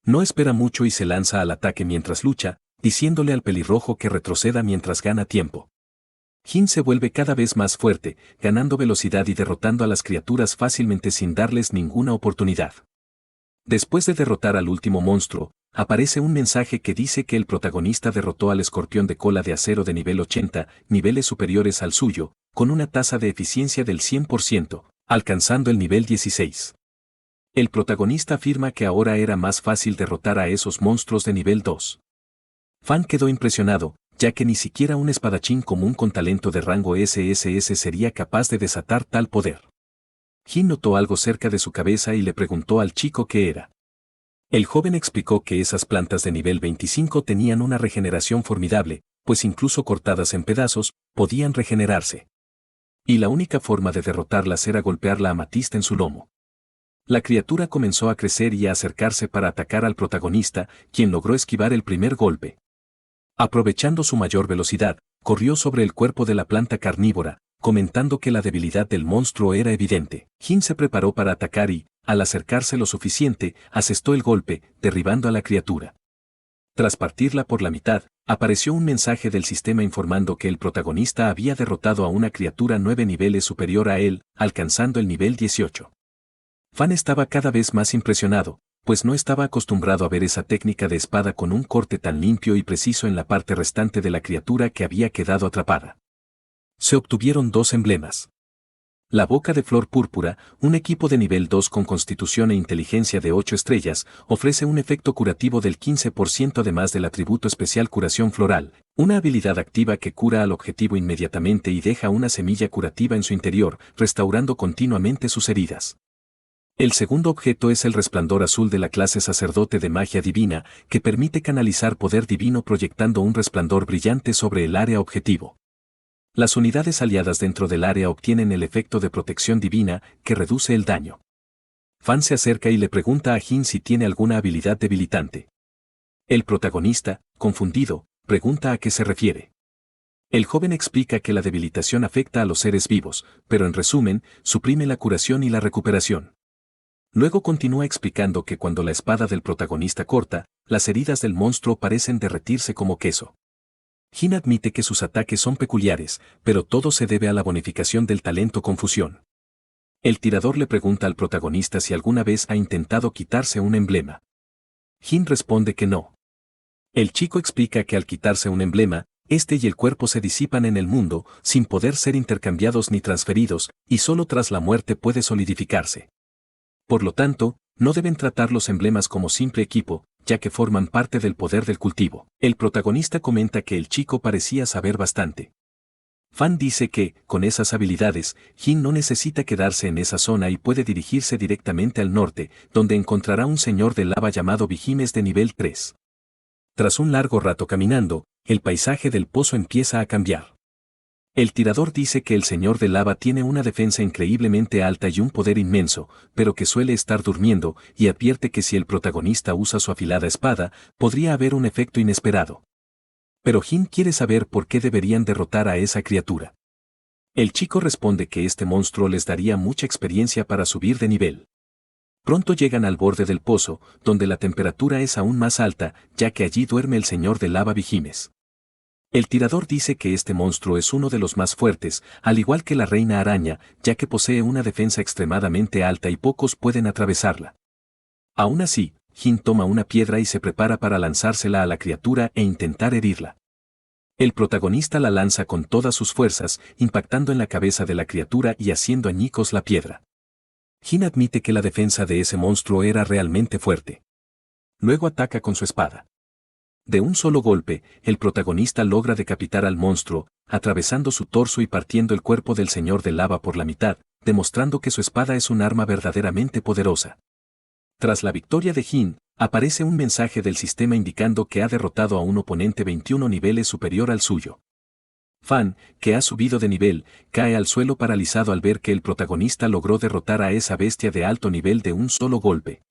No espera mucho y se lanza al ataque mientras lucha, diciéndole al pelirrojo que retroceda mientras gana tiempo. Jin se vuelve cada vez más fuerte, ganando velocidad y derrotando a las criaturas fácilmente sin darles ninguna oportunidad. Después de derrotar al último monstruo, aparece un mensaje que dice que el protagonista derrotó al escorpión de cola de acero de nivel 80, niveles superiores al suyo, con una tasa de eficiencia del 100%, alcanzando el nivel 16. El protagonista afirma que ahora era más fácil derrotar a esos monstruos de nivel 2. Fan quedó impresionado, ya que ni siquiera un espadachín común con talento de rango SSS sería capaz de desatar tal poder. Jin notó algo cerca de su cabeza y le preguntó al chico qué era. El joven explicó que esas plantas de nivel 25 tenían una regeneración formidable, pues incluso cortadas en pedazos, podían regenerarse. Y la única forma de derrotarlas era golpear la amatista en su lomo. La criatura comenzó a crecer y a acercarse para atacar al protagonista, quien logró esquivar el primer golpe. Aprovechando su mayor velocidad, corrió sobre el cuerpo de la planta carnívora, comentando que la debilidad del monstruo era evidente. Jin se preparó para atacar y, al acercarse lo suficiente, asestó el golpe, derribando a la criatura. Tras partirla por la mitad, apareció un mensaje del sistema informando que el protagonista había derrotado a una criatura 9 niveles superior a él, alcanzando el nivel 18. Fan estaba cada vez más impresionado, pues no estaba acostumbrado a ver esa técnica de espada con un corte tan limpio y preciso en la parte restante de la criatura que había quedado atrapada. Se obtuvieron 2 emblemas. La boca de flor púrpura, un equipo de nivel 2 con constitución e inteligencia de 8 estrellas, ofrece un efecto curativo del 15% además del atributo especial curación floral, una habilidad activa que cura al objetivo inmediatamente y deja una semilla curativa en su interior, restaurando continuamente sus heridas. El segundo objeto es el resplandor azul de la clase sacerdote de magia divina, que permite canalizar poder divino proyectando un resplandor brillante sobre el área objetivo. Las unidades aliadas dentro del área obtienen el efecto de protección divina, que reduce el daño. Fan se acerca y le pregunta a Jin si tiene alguna habilidad debilitante. El protagonista, confundido, pregunta a qué se refiere. El joven explica que la debilitación afecta a los seres vivos, pero en resumen, suprime la curación y la recuperación. Luego continúa explicando que cuando la espada del protagonista corta, las heridas del monstruo parecen derretirse como queso. Jin admite que sus ataques son peculiares, pero todo se debe a la bonificación del talento confusión. El tirador le pregunta al protagonista si alguna vez ha intentado quitarse un emblema. Jin responde que no. El chico explica que al quitarse un emblema, este y el cuerpo se disipan en el mundo, sin poder ser intercambiados ni transferidos, y solo tras la muerte puede solidificarse. Por lo tanto, no deben tratar los emblemas como simple equipo, ya que forman parte del poder del cultivo. El protagonista comenta que el chico parecía saber bastante. Fan dice que, con esas habilidades, Jin no necesita quedarse en esa zona y puede dirigirse directamente al norte, donde encontrará un señor de lava llamado Vigimes de nivel 3. Tras un largo rato caminando, el paisaje del pozo empieza a cambiar. El tirador dice que el señor de lava tiene una defensa increíblemente alta y un poder inmenso, pero que suele estar durmiendo, y advierte que si el protagonista usa su afilada espada, podría haber un efecto inesperado. Pero Jin quiere saber por qué deberían derrotar a esa criatura. El chico responde que este monstruo les daría mucha experiencia para subir de nivel. Pronto llegan al borde del pozo, donde la temperatura es aún más alta, ya que allí duerme el señor de lava Vigimes. El tirador dice que este monstruo es uno de los más fuertes, al igual que la reina araña, ya que posee una defensa extremadamente alta y pocos pueden atravesarla. Aún así, Jin toma una piedra y se prepara para lanzársela a la criatura e intentar herirla. El protagonista la lanza con todas sus fuerzas, impactando en la cabeza de la criatura y haciendo añicos la piedra. Jin admite que la defensa de ese monstruo era realmente fuerte. Luego ataca con su espada. De un solo golpe, el protagonista logra decapitar al monstruo, atravesando su torso y partiendo el cuerpo del señor de lava por la mitad, demostrando que su espada es un arma verdaderamente poderosa. Tras la victoria de Jin, aparece un mensaje del sistema indicando que ha derrotado a un oponente 21 niveles superior al suyo. Fan, que ha subido de nivel, cae al suelo paralizado al ver que el protagonista logró derrotar a esa bestia de alto nivel de un solo golpe.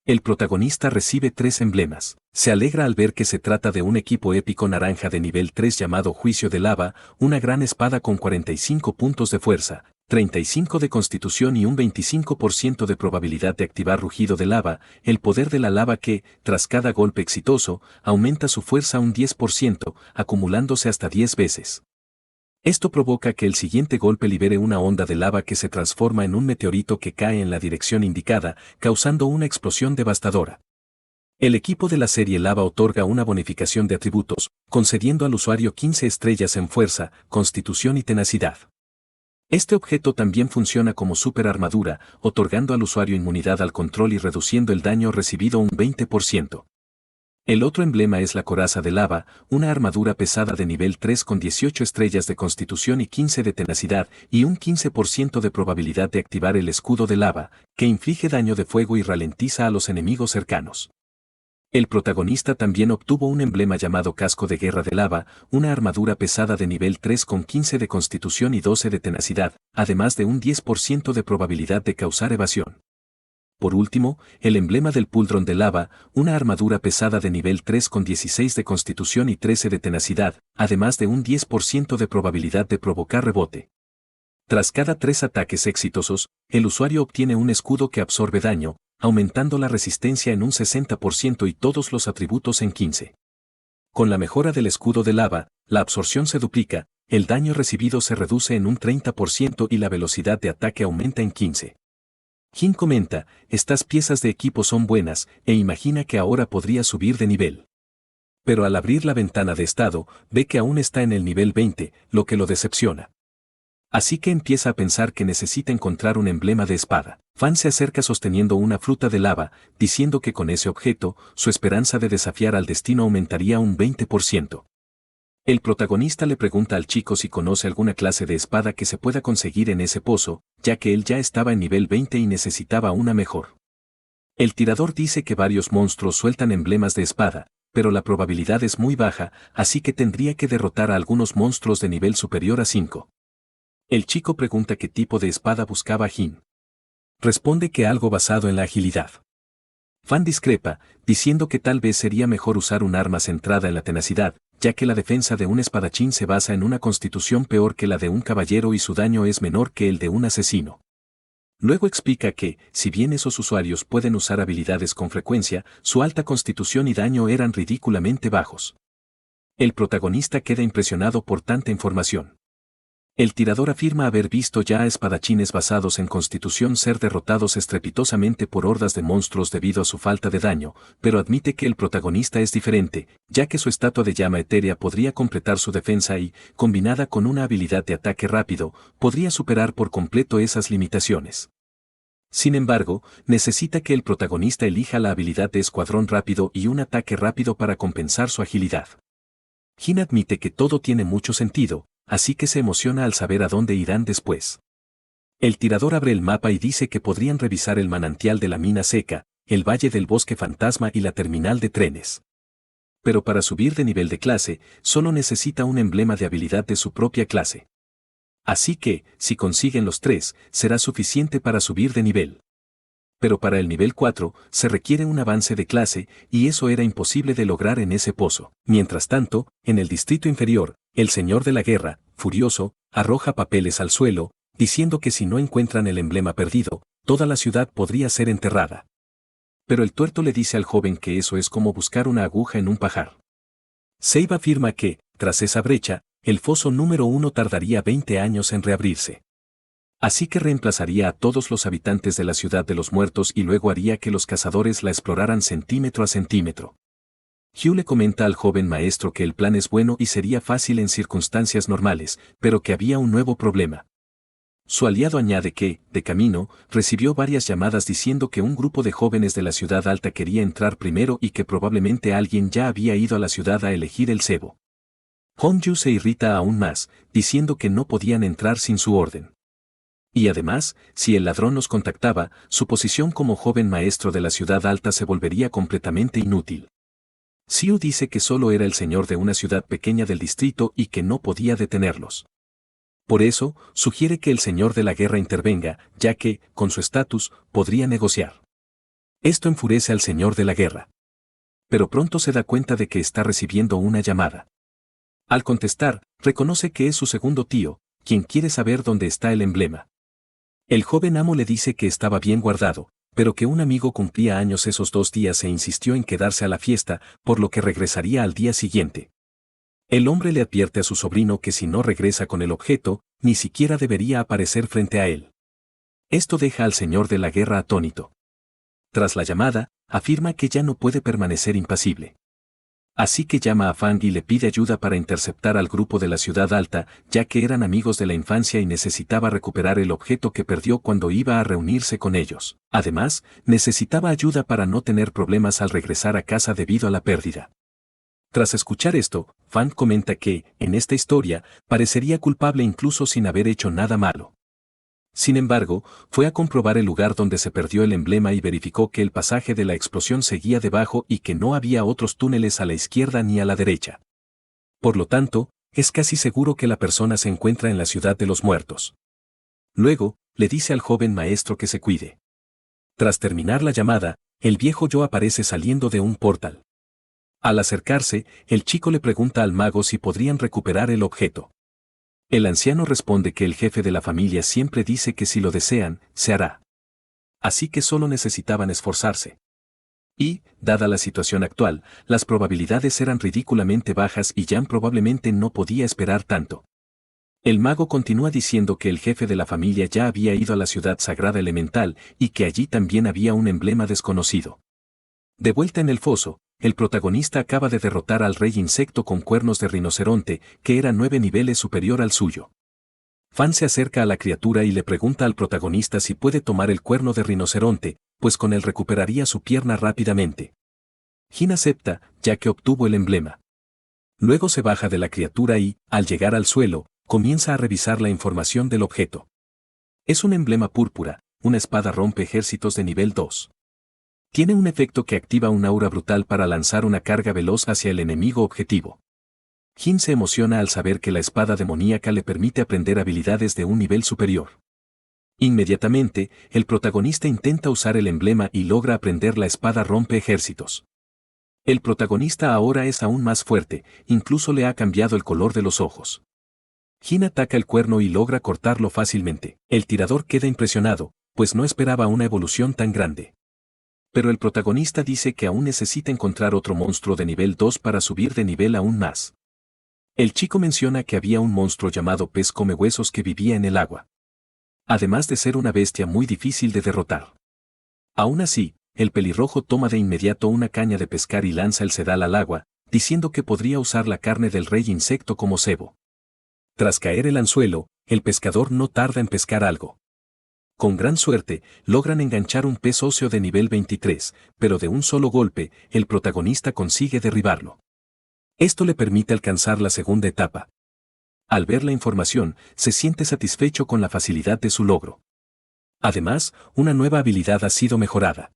El protagonista recibe 3 emblemas. Se alegra al ver que se trata de un equipo épico naranja de nivel 3 llamado Juicio de Lava, una gran espada con 45 puntos de fuerza, 35 de constitución y un 25% de probabilidad de activar rugido de lava, el poder de la lava que, tras cada golpe exitoso, aumenta su fuerza un 10%, acumulándose hasta 10 veces. Esto provoca que el siguiente golpe libere una onda de lava que se transforma en un meteorito que cae en la dirección indicada, causando una explosión devastadora. El equipo de la serie Lava otorga una bonificación de atributos, concediendo al usuario 15 estrellas en fuerza, constitución y tenacidad. Este objeto también funciona como super armadura, otorgando al usuario inmunidad al control y reduciendo el daño recibido un 20%. El otro emblema es la coraza de lava, una armadura pesada de nivel 3 con 18 estrellas de constitución y 15 de tenacidad y un 15% de probabilidad de activar el escudo de lava, que inflige daño de fuego y ralentiza a los enemigos cercanos. El protagonista también obtuvo un emblema llamado casco de guerra de lava, una armadura pesada de nivel 3 con 15 de constitución y 12 de tenacidad, además de un 10% de probabilidad de causar evasión. Por último, el emblema del puldrón de lava, una armadura pesada de nivel 3 con 16 de constitución y 13 de tenacidad, además de un 10% de probabilidad de provocar rebote. Tras cada 3 ataques exitosos, el usuario obtiene un escudo que absorbe daño, aumentando la resistencia en un 60% y todos los atributos en 15. Con la mejora del escudo de lava, la absorción se duplica, el daño recibido se reduce en un 30% y la velocidad de ataque aumenta en 15. Jin comenta, estas piezas de equipo son buenas, e imagina que ahora podría subir de nivel. Pero al abrir la ventana de estado, ve que aún está en el nivel 20, lo que lo decepciona. Así que empieza a pensar que necesita encontrar un emblema de espada. Fan se acerca sosteniendo una fruta de lava, diciendo que con ese objeto, su esperanza de desafiar al destino aumentaría un 20%. El protagonista le pregunta al chico si conoce alguna clase de espada que se pueda conseguir en ese pozo, ya que él ya estaba en nivel 20 y necesitaba una mejor. El tirador dice que varios monstruos sueltan emblemas de espada, pero la probabilidad es muy baja, así que tendría que derrotar a algunos monstruos de nivel superior a 5. El chico pregunta qué tipo de espada buscaba Jin. Responde que algo basado en la agilidad. Fan discrepa, diciendo que tal vez sería mejor usar un arma centrada en la tenacidad, ya que la defensa de un espadachín se basa en una constitución peor que la de un caballero y su daño es menor que el de un asesino. Luego explica que, si bien esos usuarios pueden usar habilidades con frecuencia, su alta constitución y daño eran ridículamente bajos. El protagonista queda impresionado por tanta información. El tirador afirma haber visto ya a espadachines basados en constitución ser derrotados estrepitosamente por hordas de monstruos debido a su falta de daño, pero admite que el protagonista es diferente, ya que su estatua de llama etérea podría completar su defensa y, combinada con una habilidad de ataque rápido, podría superar por completo esas limitaciones. Sin embargo, necesita que el protagonista elija la habilidad de escuadrón rápido y un ataque rápido para compensar su agilidad. Jin admite que todo tiene mucho sentido, así que se emociona al saber a dónde irán después. El tirador abre el mapa y dice que podrían revisar el manantial de la mina seca, el valle del bosque fantasma y la terminal de trenes. Pero para subir de nivel de clase, solo necesita un emblema de habilidad de su propia clase. Así que, si consiguen los 3, será suficiente para subir de nivel. Pero para el nivel 4, se requiere un avance de clase, y eso era imposible de lograr en ese pozo. Mientras tanto, en el distrito inferior, el señor de la guerra, furioso, arroja papeles al suelo, diciendo que si no encuentran el emblema perdido, toda la ciudad podría ser enterrada. Pero el tuerto le dice al joven que eso es como buscar una aguja en un pajar. Seiba afirma que, tras esa brecha, el foso número 1 tardaría 20 años en reabrirse. Así que reemplazaría a todos los habitantes de la ciudad de los muertos y luego haría que los cazadores la exploraran centímetro a centímetro. Hugh le comenta al joven maestro que el plan es bueno y sería fácil en circunstancias normales, pero que había un nuevo problema. Su aliado añade que, de camino, recibió varias llamadas diciendo que un grupo de jóvenes de la ciudad alta quería entrar primero y que probablemente alguien ya había ido a la ciudad a elegir el cebo. Hongyu se irrita aún más, diciendo que no podían entrar sin su orden. Y además, si el ladrón nos contactaba, su posición como joven maestro de la ciudad alta se volvería completamente inútil. Xiu dice que solo era el señor de una ciudad pequeña del distrito y que no podía detenerlos. Por eso, sugiere que el señor de la guerra intervenga, ya que, con su estatus, podría negociar. Esto enfurece al señor de la guerra. Pero pronto se da cuenta de que está recibiendo una llamada. Al contestar, reconoce que es su segundo tío, quien quiere saber dónde está el emblema. El joven amo le dice que estaba bien guardado, pero que un amigo cumplía años esos 2 días e insistió en quedarse a la fiesta, por lo que regresaría al día siguiente. El hombre le advierte a su sobrino que si no regresa con el objeto, ni siquiera debería aparecer frente a él. Esto deja al señor de la guerra atónito. Tras la llamada, afirma que ya no puede permanecer impasible. Así que llama a Fang y le pide ayuda para interceptar al grupo de la ciudad alta, ya que eran amigos de la infancia y necesitaba recuperar el objeto que perdió cuando iba a reunirse con ellos. Además, necesitaba ayuda para no tener problemas al regresar a casa debido a la pérdida. Tras escuchar esto, Fang comenta que, en esta historia, parecería culpable incluso sin haber hecho nada malo. Sin embargo, fue a comprobar el lugar donde se perdió el emblema y verificó que el pasaje de la explosión seguía debajo y que no había otros túneles a la izquierda ni a la derecha. Por lo tanto, es casi seguro que la persona se encuentra en la ciudad de los muertos. Luego, le dice al joven maestro que se cuide. Tras terminar la llamada, el viejo yo aparece saliendo de un portal. Al acercarse, el chico le pregunta al mago si podrían recuperar el objeto. El anciano responde que el jefe de la familia siempre dice que si lo desean, se hará. Así que solo necesitaban esforzarse. Y, dada la situación actual, las probabilidades eran ridículamente bajas y Jan probablemente no podía esperar tanto. El mago continúa diciendo que el jefe de la familia ya había ido a la ciudad sagrada elemental y que allí también había un emblema desconocido. De vuelta en el foso, el protagonista acaba de derrotar al rey insecto con cuernos de rinoceronte, que era 9 niveles superior al suyo. Fan se acerca a la criatura y le pregunta al protagonista si puede tomar el cuerno de rinoceronte, pues con él recuperaría su pierna rápidamente. Jin acepta, ya que obtuvo el emblema. Luego se baja de la criatura y, al llegar al suelo, comienza a revisar la información del objeto. Es un emblema púrpura, una espada rompe ejércitos de nivel 2. Tiene un efecto que activa un aura brutal para lanzar una carga veloz hacia el enemigo objetivo. Jin se emociona al saber que la espada demoníaca le permite aprender habilidades de un nivel superior. Inmediatamente, el protagonista intenta usar el emblema y logra aprender la espada rompe ejércitos. El protagonista ahora es aún más fuerte, incluso le ha cambiado el color de los ojos. Jin ataca el cuerno y logra cortarlo fácilmente. El tirador queda impresionado, pues no esperaba una evolución tan grande. Pero el protagonista dice que aún necesita encontrar otro monstruo de nivel 2 para subir de nivel aún más. El chico menciona que había un monstruo llamado pez come huesos que vivía en el agua. Además de ser una bestia muy difícil de derrotar. Aún así, el pelirrojo toma de inmediato una caña de pescar y lanza el sedal al agua, diciendo que podría usar la carne del rey insecto como cebo. Tras caer el anzuelo, el pescador no tarda en pescar algo. Con gran suerte, logran enganchar un pez óseo de nivel 23, pero de un solo golpe, el protagonista consigue derribarlo. Esto le permite alcanzar la segunda etapa. Al ver la información, se siente satisfecho con la facilidad de su logro. Además, una nueva habilidad ha sido mejorada.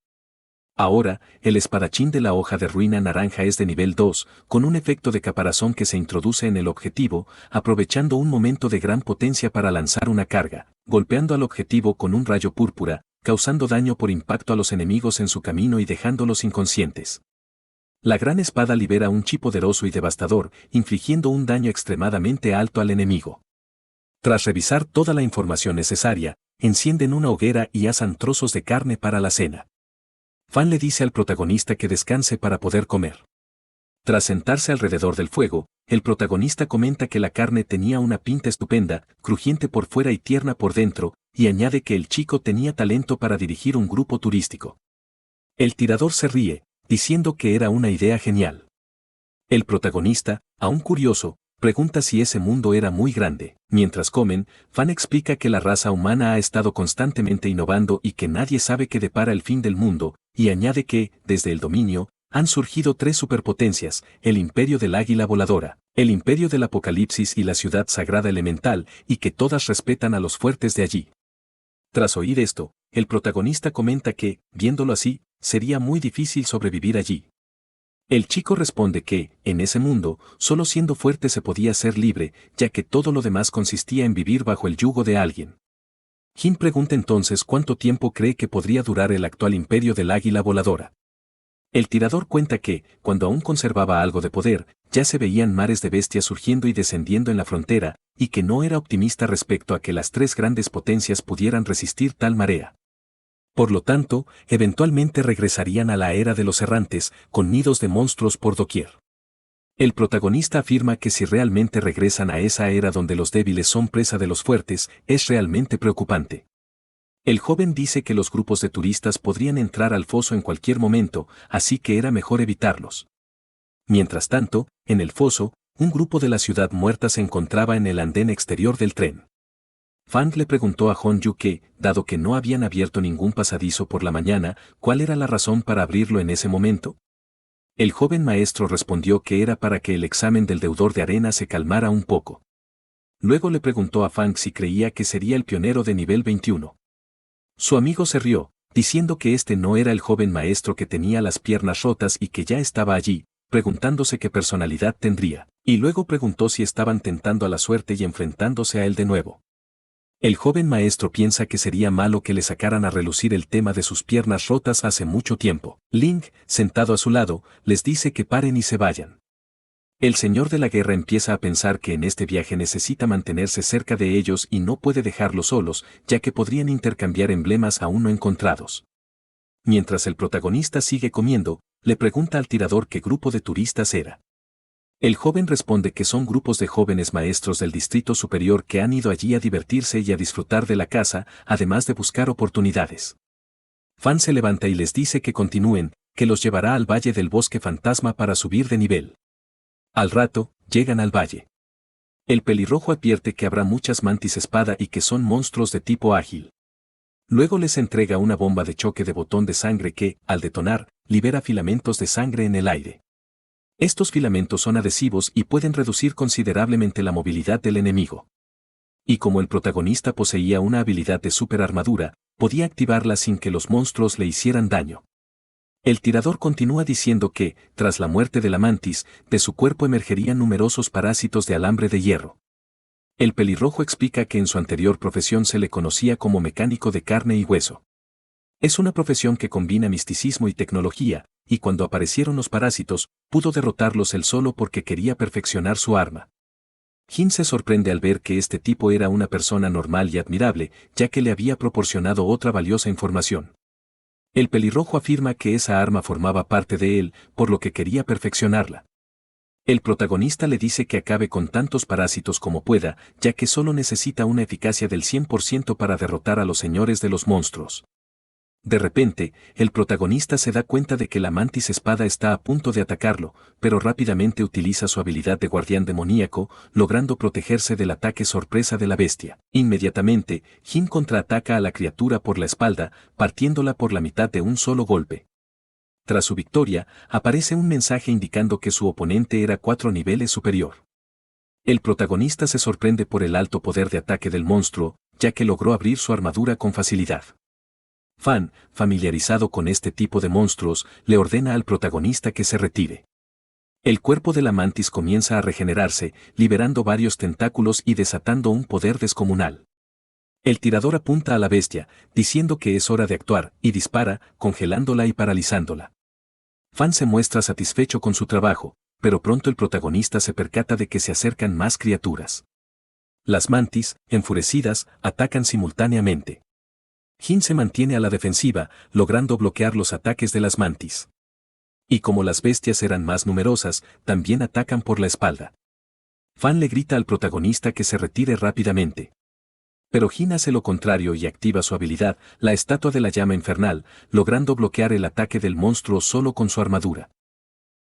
Ahora, el espadachín de la hoja de ruina naranja es de nivel 2, con un efecto de caparazón que se introduce en el objetivo, aprovechando un momento de gran potencia para lanzar una carga, golpeando al objetivo con un rayo púrpura, causando daño por impacto a los enemigos en su camino y dejándolos inconscientes. La gran espada libera un chi poderoso y devastador, infligiendo un daño extremadamente alto al enemigo. Tras revisar toda la información necesaria, encienden una hoguera y asan trozos de carne para la cena. Fan le dice al protagonista que descanse para poder comer. Tras sentarse alrededor del fuego, el protagonista comenta que la carne tenía una pinta estupenda, crujiente por fuera y tierna por dentro, y añade que el chico tenía talento para dirigir un grupo turístico. El tirador se ríe, diciendo que era una idea genial. El protagonista, aún curioso, pregunta si ese mundo era muy grande. Mientras comen, Fan explica que la raza humana ha estado constantemente innovando y que nadie sabe qué depara el fin del mundo, y añade que, desde el dominio, han surgido 3 superpotencias, el Imperio del Águila Voladora, el Imperio del Apocalipsis y la Ciudad Sagrada Elemental, y que todas respetan a los fuertes de allí. Tras oír esto, el protagonista comenta que, viéndolo así, sería muy difícil sobrevivir allí. El chico responde que, en ese mundo, solo siendo fuerte se podía ser libre, ya que todo lo demás consistía en vivir bajo el yugo de alguien. Jin pregunta entonces cuánto tiempo cree que podría durar el actual imperio del águila voladora. El tirador cuenta que, cuando aún conservaba algo de poder, ya se veían mares de bestias surgiendo y descendiendo en la frontera, y que no era optimista respecto a que las 3 grandes potencias pudieran resistir tal marea. Por lo tanto, eventualmente regresarían a la era de los errantes, con nidos de monstruos por doquier. El protagonista afirma que si realmente regresan a esa era donde los débiles son presa de los fuertes, es realmente preocupante. El joven dice que los grupos de turistas podrían entrar al foso en cualquier momento, así que era mejor evitarlos. Mientras tanto, en el foso, un grupo de la ciudad muerta se encontraba en el andén exterior del tren. Fang le preguntó a Hon-yu que, dado que no habían abierto ningún pasadizo por la mañana, ¿cuál era la razón para abrirlo en ese momento? El joven maestro respondió que era para que el examen del deudor de arena se calmara un poco. Luego le preguntó a Fang si creía que sería el pionero de nivel 21. Su amigo se rió, diciendo que este no era el joven maestro que tenía las piernas rotas y que ya estaba allí, preguntándose qué personalidad tendría, y luego preguntó si estaban tentando a la suerte y enfrentándose a él de nuevo. El joven maestro piensa que sería malo que le sacaran a relucir el tema de sus piernas rotas hace mucho tiempo. Ling, sentado a su lado, les dice que paren y se vayan. El señor de la guerra empieza a pensar que en este viaje necesita mantenerse cerca de ellos y no puede dejarlos solos, ya que podrían intercambiar emblemas aún no encontrados. Mientras el protagonista sigue comiendo, le pregunta al tirador qué grupo de turistas era. El joven responde que son grupos de jóvenes maestros del distrito superior que han ido allí a divertirse y a disfrutar de la caza, además de buscar oportunidades. Fan se levanta y les dice que continúen, que los llevará al Valle del Bosque Fantasma para subir de nivel. Al rato, llegan al valle. El pelirrojo advierte que habrá muchas mantis espada y que son monstruos de tipo ágil. Luego les entrega una bomba de choque de botón de sangre que, al detonar, libera filamentos de sangre en el aire. Estos filamentos son adhesivos y pueden reducir considerablemente la movilidad del enemigo. Y como el protagonista poseía una habilidad de superarmadura, podía activarla sin que los monstruos le hicieran daño. El tirador continúa diciendo que, tras la muerte de la mantis, de su cuerpo emergerían numerosos parásitos de alambre de hierro. El pelirrojo explica que en su anterior profesión se le conocía como mecánico de carne y hueso. Es una profesión que combina misticismo y tecnología, y cuando aparecieron los parásitos, pudo derrotarlos él solo porque quería perfeccionar su arma. Jin se sorprende al ver que este tipo era una persona normal y admirable, ya que le había proporcionado otra valiosa información. El pelirrojo afirma que esa arma formaba parte de él, por lo que quería perfeccionarla. El protagonista le dice que acabe con tantos parásitos como pueda, ya que solo necesita una eficacia del 100% para derrotar a los señores de los monstruos. De repente, el protagonista se da cuenta de que la mantis espada está a punto de atacarlo, pero rápidamente utiliza su habilidad de guardián demoníaco, logrando protegerse del ataque sorpresa de la bestia. Inmediatamente, Jin contraataca a la criatura por la espalda, partiéndola por la mitad de un solo golpe. Tras su victoria, aparece un mensaje indicando que su oponente era 4 niveles superior. El protagonista se sorprende por el alto poder de ataque del monstruo, ya que logró abrir su armadura con facilidad. Fan, familiarizado con este tipo de monstruos, le ordena al protagonista que se retire. El cuerpo de la mantis comienza a regenerarse, liberando varios tentáculos y desatando un poder descomunal. El tirador apunta a la bestia, diciendo que es hora de actuar, y dispara, congelándola y paralizándola. Fan se muestra satisfecho con su trabajo, pero pronto el protagonista se percata de que se acercan más criaturas. Las mantis, enfurecidas, atacan simultáneamente. Jin se mantiene a la defensiva, logrando bloquear los ataques de las mantis. Y como las bestias eran más numerosas, también atacan por la espalda. Fan le grita al protagonista que se retire rápidamente. Pero Jin hace lo contrario y activa su habilidad, la estatua de la llama infernal, logrando bloquear el ataque del monstruo solo con su armadura.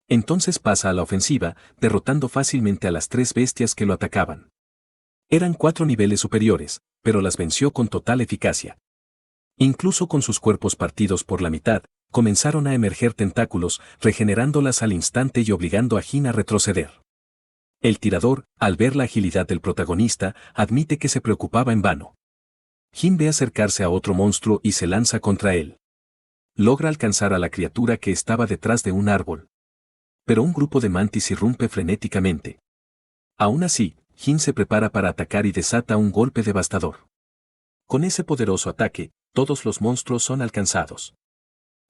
Entonces pasa a la ofensiva, derrotando fácilmente a las 3 bestias que lo atacaban. Eran 4 niveles superiores, pero las venció con total eficacia. Incluso con sus cuerpos partidos por la mitad, comenzaron a emerger tentáculos, regenerándolas al instante y obligando a Jin a retroceder. El tirador, al ver la agilidad del protagonista, admite que se preocupaba en vano. Jin ve acercarse a otro monstruo y se lanza contra él. Logra alcanzar a la criatura que estaba detrás de un árbol. Pero un grupo de mantis irrumpe frenéticamente. Aún así, Jin se prepara para atacar y desata un golpe devastador. Con ese poderoso ataque, todos los monstruos son alcanzados.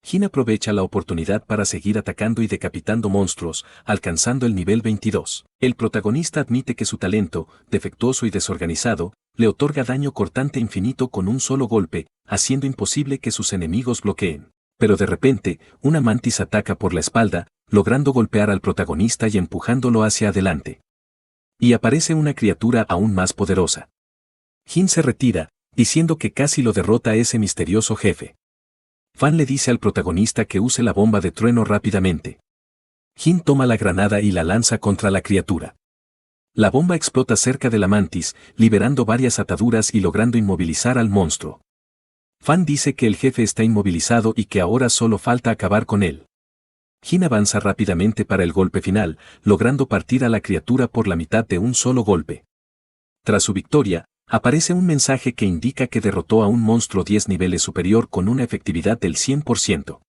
Jin aprovecha la oportunidad para seguir atacando y decapitando monstruos, alcanzando el nivel 22. El protagonista admite que su talento, defectuoso y desorganizado, le otorga daño cortante infinito con un solo golpe, haciendo imposible que sus enemigos bloqueen. Pero de repente, una mantis ataca por la espalda, logrando golpear al protagonista y empujándolo hacia adelante. Y aparece una criatura aún más poderosa. Jin se retira, diciendo que casi lo derrota ese misterioso jefe. Fan le dice al protagonista que use la bomba de trueno rápidamente. Jin toma la granada y la lanza contra la criatura. La bomba explota cerca de la mantis, liberando varias ataduras y logrando inmovilizar al monstruo. Fan dice que el jefe está inmovilizado y que ahora solo falta acabar con él. Jin avanza rápidamente para el golpe final, logrando partir a la criatura por la mitad de un solo golpe. Tras su victoria, aparece un mensaje que indica que derrotó a un monstruo 10 niveles superior con una efectividad del 100%.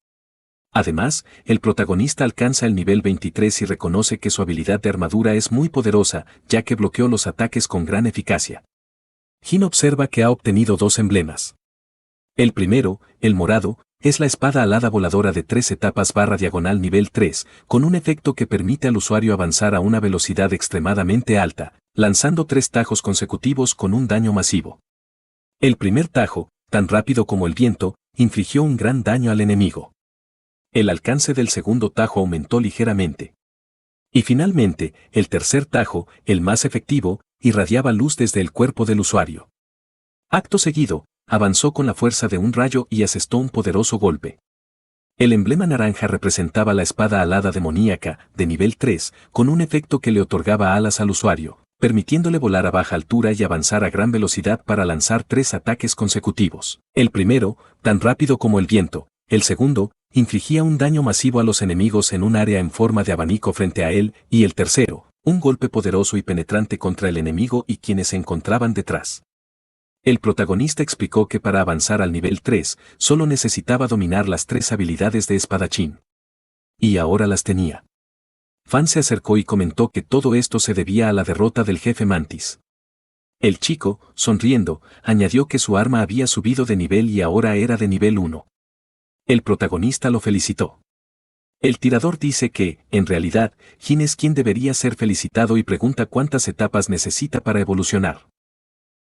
Además, el protagonista alcanza el nivel 23 y reconoce que su habilidad de armadura es muy poderosa, ya que bloqueó los ataques con gran eficacia. Jin observa que ha obtenido 2 emblemas. El primero, el morado, es la espada alada voladora de 3 etapas /diagonal nivel 3, con un efecto que permite al usuario avanzar a una velocidad extremadamente alta, lanzando 3 tajos consecutivos con un daño masivo. El primer tajo, tan rápido como el viento, infligió un gran daño al enemigo. El alcance del segundo tajo aumentó ligeramente. Y finalmente, el tercer tajo, el más efectivo, irradiaba luz desde el cuerpo del usuario. Acto seguido, avanzó con la fuerza de un rayo y asestó un poderoso golpe. El emblema naranja representaba la espada alada demoníaca, de nivel 3, con un efecto que le otorgaba alas al usuario, permitiéndole volar a baja altura y avanzar a gran velocidad para lanzar 3 ataques consecutivos. El primero, tan rápido como el viento; el segundo, infligía un daño masivo a los enemigos en un área en forma de abanico frente a él; y el tercero, un golpe poderoso y penetrante contra el enemigo y quienes se encontraban detrás. El protagonista explicó que para avanzar al nivel 3, solo necesitaba dominar las 3 habilidades de espadachín. Y ahora las tenía. Fan se acercó y comentó que todo esto se debía a la derrota del jefe Mantis. El chico, sonriendo, añadió que su arma había subido de nivel y ahora era de nivel 1. El protagonista lo felicitó. El tirador dice que, en realidad, Jin es quien debería ser felicitado y pregunta cuántas etapas necesita para evolucionar.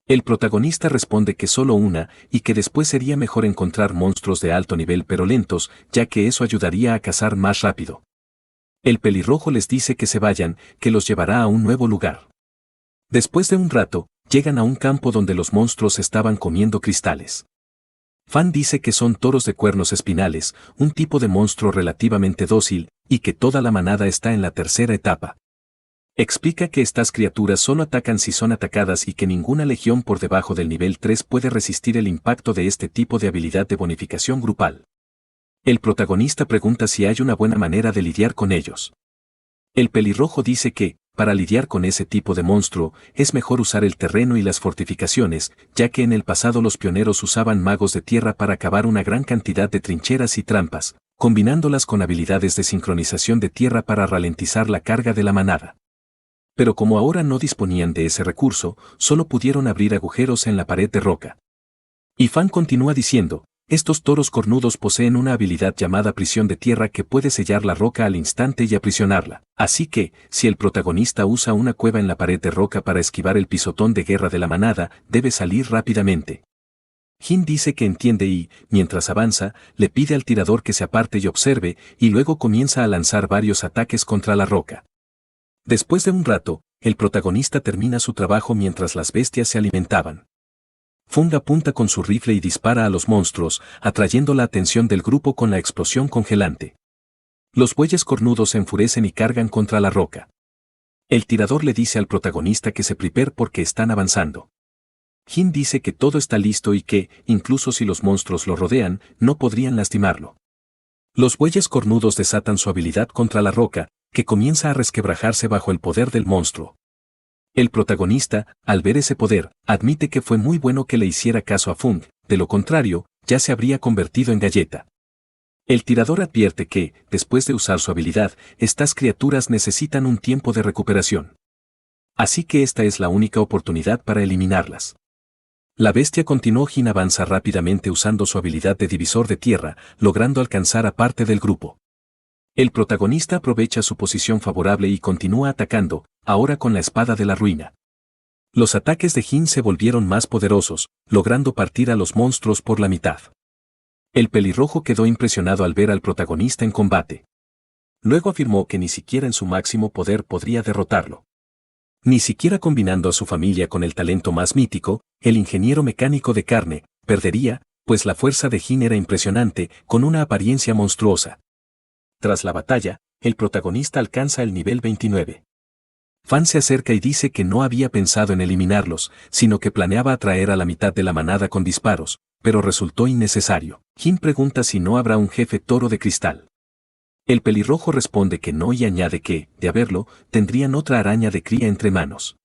El protagonista responde que solo una, y que después sería mejor encontrar monstruos de alto nivel pero lentos, ya que eso ayudaría a cazar más rápido. El pelirrojo les dice que se vayan, que los llevará a un nuevo lugar. Después de un rato, llegan a un campo donde los monstruos estaban comiendo cristales. Fan dice que son toros de cuernos espinales, un tipo de monstruo relativamente dócil, y que toda la manada está en la tercera etapa. Explica que estas criaturas solo atacan si son atacadas y que ninguna legión por debajo del nivel 3 puede resistir el impacto de este tipo de habilidad de bonificación grupal. El protagonista pregunta si hay una buena manera de lidiar con ellos. El pelirrojo dice que, para lidiar con ese tipo de monstruo, es mejor usar el terreno y las fortificaciones, ya que en el pasado los pioneros usaban magos de tierra para cavar una gran cantidad de trincheras y trampas, combinándolas con habilidades de sincronización de tierra para ralentizar la carga de la manada. Pero como ahora no disponían de ese recurso, solo pudieron abrir agujeros en la pared de roca. Y Fan continúa diciendo, estos toros cornudos poseen una habilidad llamada prisión de tierra que puede sellar la roca al instante y aprisionarla. Así que, si el protagonista usa una cueva en la pared de roca para esquivar el pisotón de guerra de la manada, debe salir rápidamente. Jin dice que entiende y, mientras avanza, le pide al tirador que se aparte y observe, y luego comienza a lanzar varios ataques contra la roca. Después de un rato, el protagonista termina su trabajo mientras las bestias se alimentaban. Fung apunta con su rifle y dispara a los monstruos, atrayendo la atención del grupo con la explosión congelante. Los bueyes cornudos se enfurecen y cargan contra la roca. El tirador le dice al protagonista que se prepare porque están avanzando. Jin dice que todo está listo y que, incluso si los monstruos lo rodean, no podrían lastimarlo. Los bueyes cornudos desatan su habilidad contra la roca, que comienza a resquebrajarse bajo el poder del monstruo. El protagonista, al ver ese poder, admite que fue muy bueno que le hiciera caso a Fung, de lo contrario, ya se habría convertido en galleta. El tirador advierte que, después de usar su habilidad, estas criaturas necesitan un tiempo de recuperación. Así que esta es la única oportunidad para eliminarlas. La bestia continuó. Jin avanza rápidamente usando su habilidad de divisor de tierra, logrando alcanzar a parte del grupo. El protagonista aprovecha su posición favorable y continúa atacando, ahora con la espada de la ruina. Los ataques de Jin se volvieron más poderosos, logrando partir a los monstruos por la mitad. El pelirrojo quedó impresionado al ver al protagonista en combate. Luego afirmó que ni siquiera en su máximo poder podría derrotarlo. Ni siquiera combinando a su familia con el talento más mítico, el ingeniero mecánico de carne, perdería, pues la fuerza de Jin era impresionante, con una apariencia monstruosa. Tras la batalla, el protagonista alcanza el nivel 29. Fan se acerca y dice que no había pensado en eliminarlos, sino que planeaba atraer a la mitad de la manada con disparos, pero resultó innecesario. Jin pregunta si no habrá un jefe toro de cristal. El pelirrojo responde que no y añade que, de haberlo, tendrían otra araña de cría entre manos.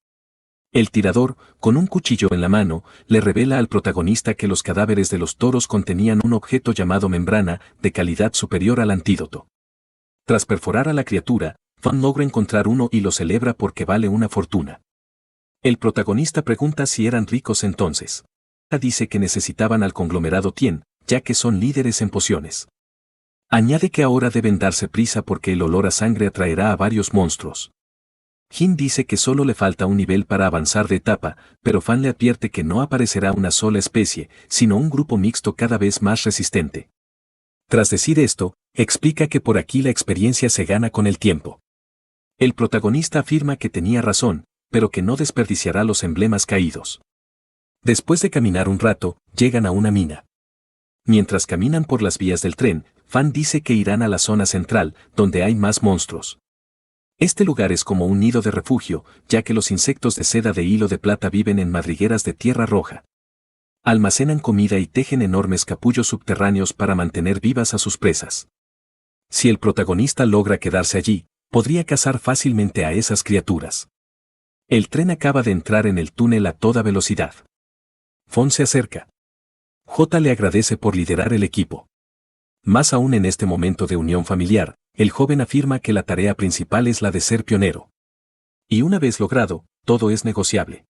El tirador, con un cuchillo en la mano, le revela al protagonista que los cadáveres de los toros contenían un objeto llamado membrana, de calidad superior al antídoto. Tras perforar a la criatura, Fan logra encontrar uno y lo celebra porque vale una fortuna. El protagonista pregunta si eran ricos entonces. Dice que necesitaban al conglomerado Tien, ya que son líderes en pociones. Añade que ahora deben darse prisa porque el olor a sangre atraerá a varios monstruos. Jin dice que solo le falta un nivel para avanzar de etapa, pero Fan le advierte que no aparecerá una sola especie, sino un grupo mixto cada vez más resistente. Tras decir esto, explica que por aquí la experiencia se gana con el tiempo. El protagonista afirma que tenía razón, pero que no desperdiciará los emblemas caídos. Después de caminar un rato, llegan a una mina. Mientras caminan por las vías del tren, Fan dice que irán a la zona central, donde hay más monstruos. Este lugar es como un nido de refugio, ya que los insectos de seda de hilo de plata viven en madrigueras de tierra roja. Almacenan comida y tejen enormes capullos subterráneos para mantener vivas a sus presas. Si el protagonista logra quedarse allí, podría cazar fácilmente a esas criaturas. El tren acaba de entrar en el túnel a toda velocidad. Fon se acerca. J le agradece por liderar el equipo. Más aún en este momento de unión familiar, el joven afirma que la tarea principal es la de ser pionero. Y una vez logrado, todo es negociable.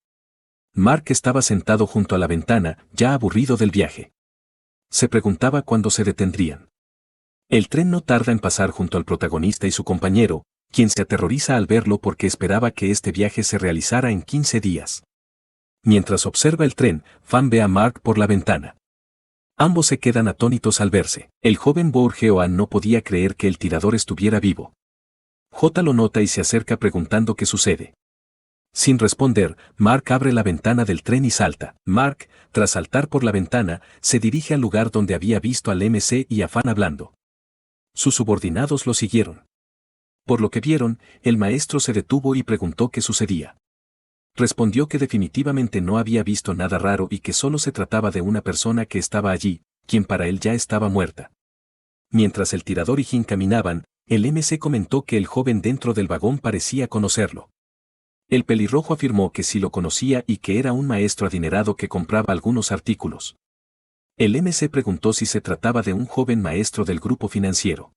Mark estaba sentado junto a la ventana, ya aburrido del viaje. Se preguntaba cuándo se detendrían. El tren no tarda en pasar junto al protagonista y su compañero, quien se aterroriza al verlo porque esperaba que este viaje se realizara en 15 días. Mientras observa el tren, Fan ve a Mark por la ventana. Ambos se quedan atónitos al verse. El joven Bourgeois no podía creer que el tirador estuviera vivo. J lo nota y se acerca preguntando qué sucede. Sin responder, Mark abre la ventana del tren y salta. Mark, tras saltar por la ventana, se dirige al lugar donde había visto al MC y a Fan hablando. Sus subordinados lo siguieron. Por lo que vieron, el maestro se detuvo y preguntó qué sucedía. Respondió que definitivamente no había visto nada raro y que solo se trataba de una persona que estaba allí, quien para él ya estaba muerta. Mientras el tirador y Jin caminaban, el MC comentó que el joven dentro del vagón parecía conocerlo. El pelirrojo afirmó que sí lo conocía y que era un maestro adinerado que compraba algunos artículos. El MC preguntó si se trataba de un joven maestro del grupo financiero.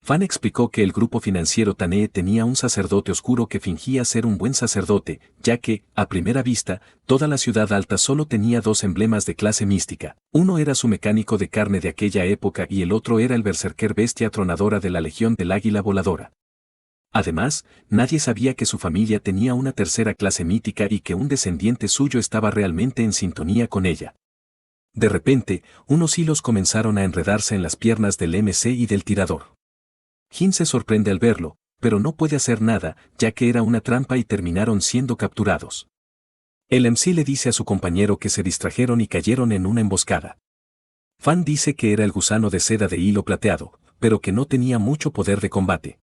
Fan explicó que el grupo financiero Tanee tenía un sacerdote oscuro que fingía ser un buen sacerdote, ya que, a primera vista, toda la ciudad alta solo tenía dos emblemas de clase mística. Uno era su mecánico de carne de aquella época y el otro era el berserker bestia tronadora de la Legión del Águila Voladora. Además, nadie sabía que su familia tenía una tercera clase mítica y que un descendiente suyo estaba realmente en sintonía con ella. De repente, unos hilos comenzaron a enredarse en las piernas del MC y del tirador. Jin se sorprende al verlo, pero no puede hacer nada, ya que era una trampa y terminaron siendo capturados. El MC le dice a su compañero que se distrajeron y cayeron en una emboscada. Fan dice que era el gusano de seda de hilo plateado, pero que no tenía mucho poder de combate.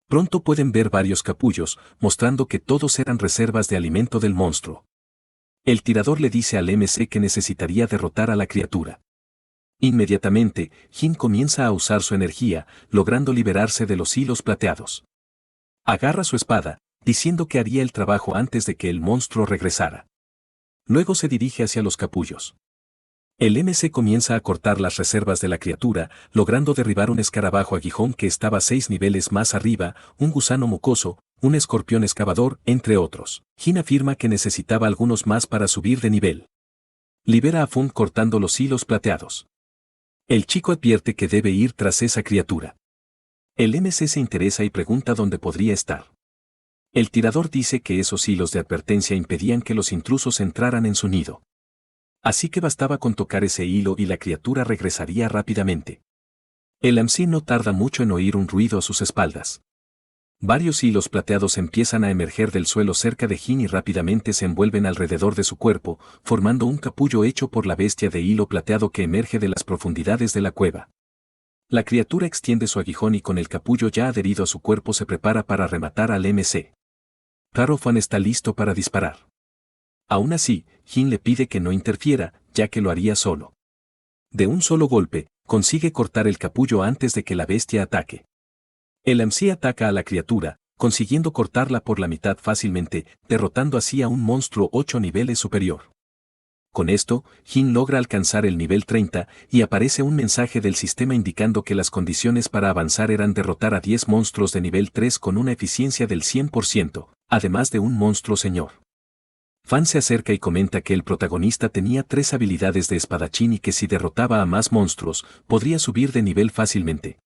Pronto pueden ver varios capullos, mostrando que todos eran reservas de alimento del monstruo. El tirador le dice al MC que necesitaría derrotar a la criatura. Inmediatamente, Jin comienza a usar su energía, logrando liberarse de los hilos plateados. Agarra su espada, diciendo que haría el trabajo antes de que el monstruo regresara. Luego se dirige hacia los capullos. El MC comienza a cortar las reservas de la criatura, logrando derribar un escarabajo aguijón que estaba 6 niveles más arriba, un gusano mocoso, un escorpión excavador, entre otros. Jin afirma que necesitaba algunos más para subir de nivel. Libera a Fun cortando los hilos plateados. El chico advierte que debe ir tras esa criatura. El MC se interesa y pregunta dónde podría estar. El tirador dice que esos hilos de advertencia impedían que los intrusos entraran en su nido. Así que bastaba con tocar ese hilo y la criatura regresaría rápidamente. El MC no tarda mucho en oír un ruido a sus espaldas. Varios hilos plateados empiezan a emerger del suelo cerca de Jin y rápidamente se envuelven alrededor de su cuerpo, formando un capullo hecho por la bestia de hilo plateado que emerge de las profundidades de la cueva. La criatura extiende su aguijón y con el capullo ya adherido a su cuerpo se prepara para rematar al MC. Claro, Fan está listo para disparar. Aún así, Jin le pide que no interfiera, ya que lo haría solo. De un solo golpe, consigue cortar el capullo antes de que la bestia ataque. El MC ataca a la criatura, consiguiendo cortarla por la mitad fácilmente, derrotando así a un monstruo 8 niveles superior. Con esto, Jin logra alcanzar el nivel 30 y aparece un mensaje del sistema indicando que las condiciones para avanzar eran derrotar a 10 monstruos de nivel 3 con una eficiencia del 100%, además de un monstruo señor. Fan se acerca y comenta que el protagonista tenía 3 habilidades de espadachín y que si derrotaba a más monstruos, podría subir de nivel fácilmente.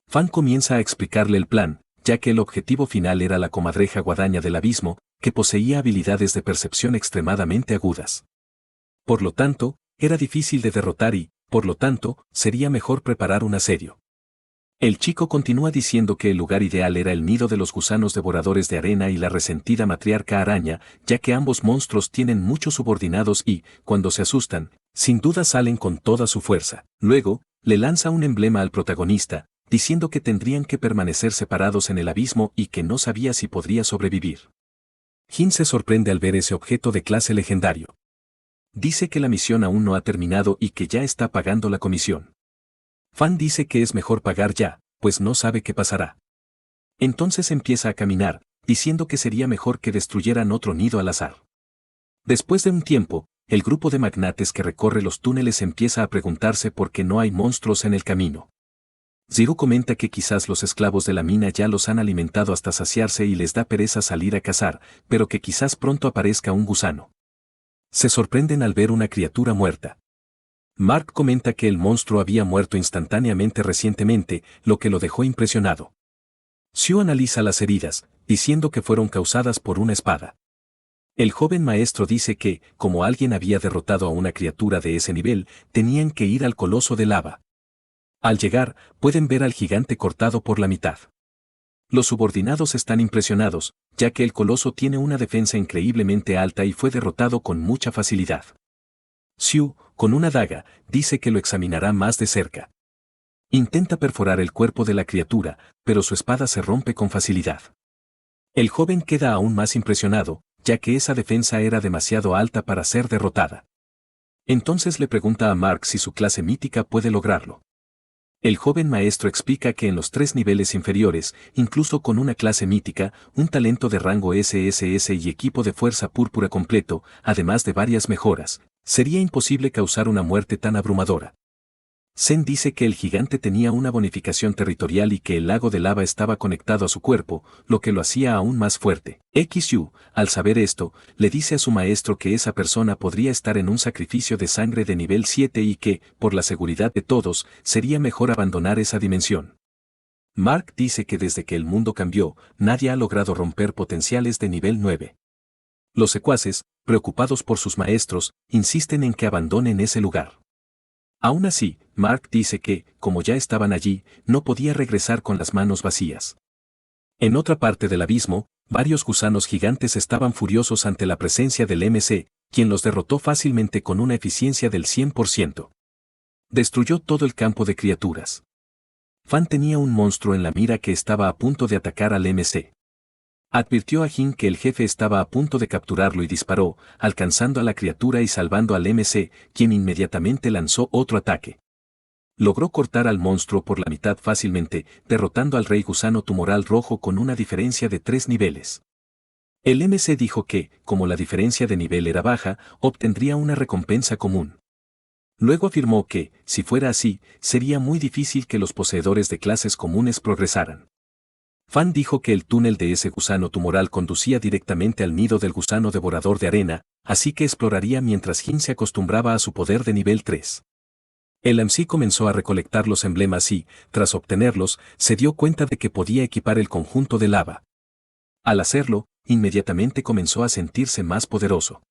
Fan comienza a explicarle el plan, ya que el objetivo final era la comadreja guadaña del abismo, que poseía habilidades de percepción extremadamente agudas. Por lo tanto, era difícil de derrotar y, por lo tanto, sería mejor preparar un asedio. El chico continúa diciendo que el lugar ideal era el nido de los gusanos devoradores de arena y la resentida matriarca araña, ya que ambos monstruos tienen muchos subordinados y, cuando se asustan, sin duda salen con toda su fuerza. Luego, le lanza un emblema al protagonista, diciendo que tendrían que permanecer separados en el abismo y que no sabía si podría sobrevivir. Jin se sorprende al ver ese objeto de clase legendario. Dice que la misión aún no ha terminado y que ya está pagando la comisión. Fan dice que es mejor pagar ya, pues no sabe qué pasará. Entonces empieza a caminar, diciendo que sería mejor que destruyeran otro nido al azar. Después de un tiempo, el grupo de magnates que recorre los túneles empieza a preguntarse por qué no hay monstruos en el camino. Zero comenta que quizás los esclavos de la mina ya los han alimentado hasta saciarse y les da pereza salir a cazar, pero que quizás pronto aparezca un gusano. Se sorprenden al ver una criatura muerta. Mark comenta que el monstruo había muerto instantáneamente recientemente, lo que lo dejó impresionado. Xiu analiza las heridas, diciendo que fueron causadas por una espada. El joven maestro dice que, como alguien había derrotado a una criatura de ese nivel, tenían que ir al coloso de lava. Al llegar, pueden ver al gigante cortado por la mitad. Los subordinados están impresionados, ya que el coloso tiene una defensa increíblemente alta y fue derrotado con mucha facilidad. Xiu, con una daga, dice que lo examinará más de cerca. Intenta perforar el cuerpo de la criatura, pero su espada se rompe con facilidad. El joven queda aún más impresionado, ya que esa defensa era demasiado alta para ser derrotada. Entonces le pregunta a Mark si su clase mítica puede lograrlo. El joven maestro explica que en los 3 niveles inferiores, incluso con una clase mítica, un talento de rango SSS y equipo de fuerza púrpura completo, además de varias mejoras, sería imposible causar una muerte tan abrumadora. Zen dice que el gigante tenía una bonificación territorial y que el lago de lava estaba conectado a su cuerpo, lo que lo hacía aún más fuerte. XU, al saber esto, le dice a su maestro que esa persona podría estar en un sacrificio de sangre de nivel 7 y que, por la seguridad de todos, sería mejor abandonar esa dimensión. Mark dice que desde que el mundo cambió, nadie ha logrado romper potenciales de nivel 9. Los secuaces, preocupados por sus maestros, insisten en que abandonen ese lugar. Aún así, Mark dice que, como ya estaban allí, no podía regresar con las manos vacías. En otra parte del abismo, varios gusanos gigantes estaban furiosos ante la presencia del MC, quien los derrotó fácilmente con una eficiencia del 100%. Destruyó todo el campo de criaturas. Fan tenía un monstruo en la mira que estaba a punto de atacar al MC. Advirtió a Jin que el jefe estaba a punto de capturarlo y disparó, alcanzando a la criatura y salvando al MC, quien inmediatamente lanzó otro ataque. Logró cortar al monstruo por la mitad fácilmente, derrotando al rey gusano tumoral rojo con una diferencia de 3 niveles. El MC dijo que, como la diferencia de nivel era baja, obtendría una recompensa común. Luego afirmó que, si fuera así, sería muy difícil que los poseedores de clases comunes progresaran. Fan dijo que el túnel de ese gusano tumoral conducía directamente al nido del gusano devorador de arena, así que exploraría mientras Jin se acostumbraba a su poder de nivel 3. El MC comenzó a recolectar los emblemas y, tras obtenerlos, se dio cuenta de que podía equipar el conjunto de lava. Al hacerlo, inmediatamente comenzó a sentirse más poderoso.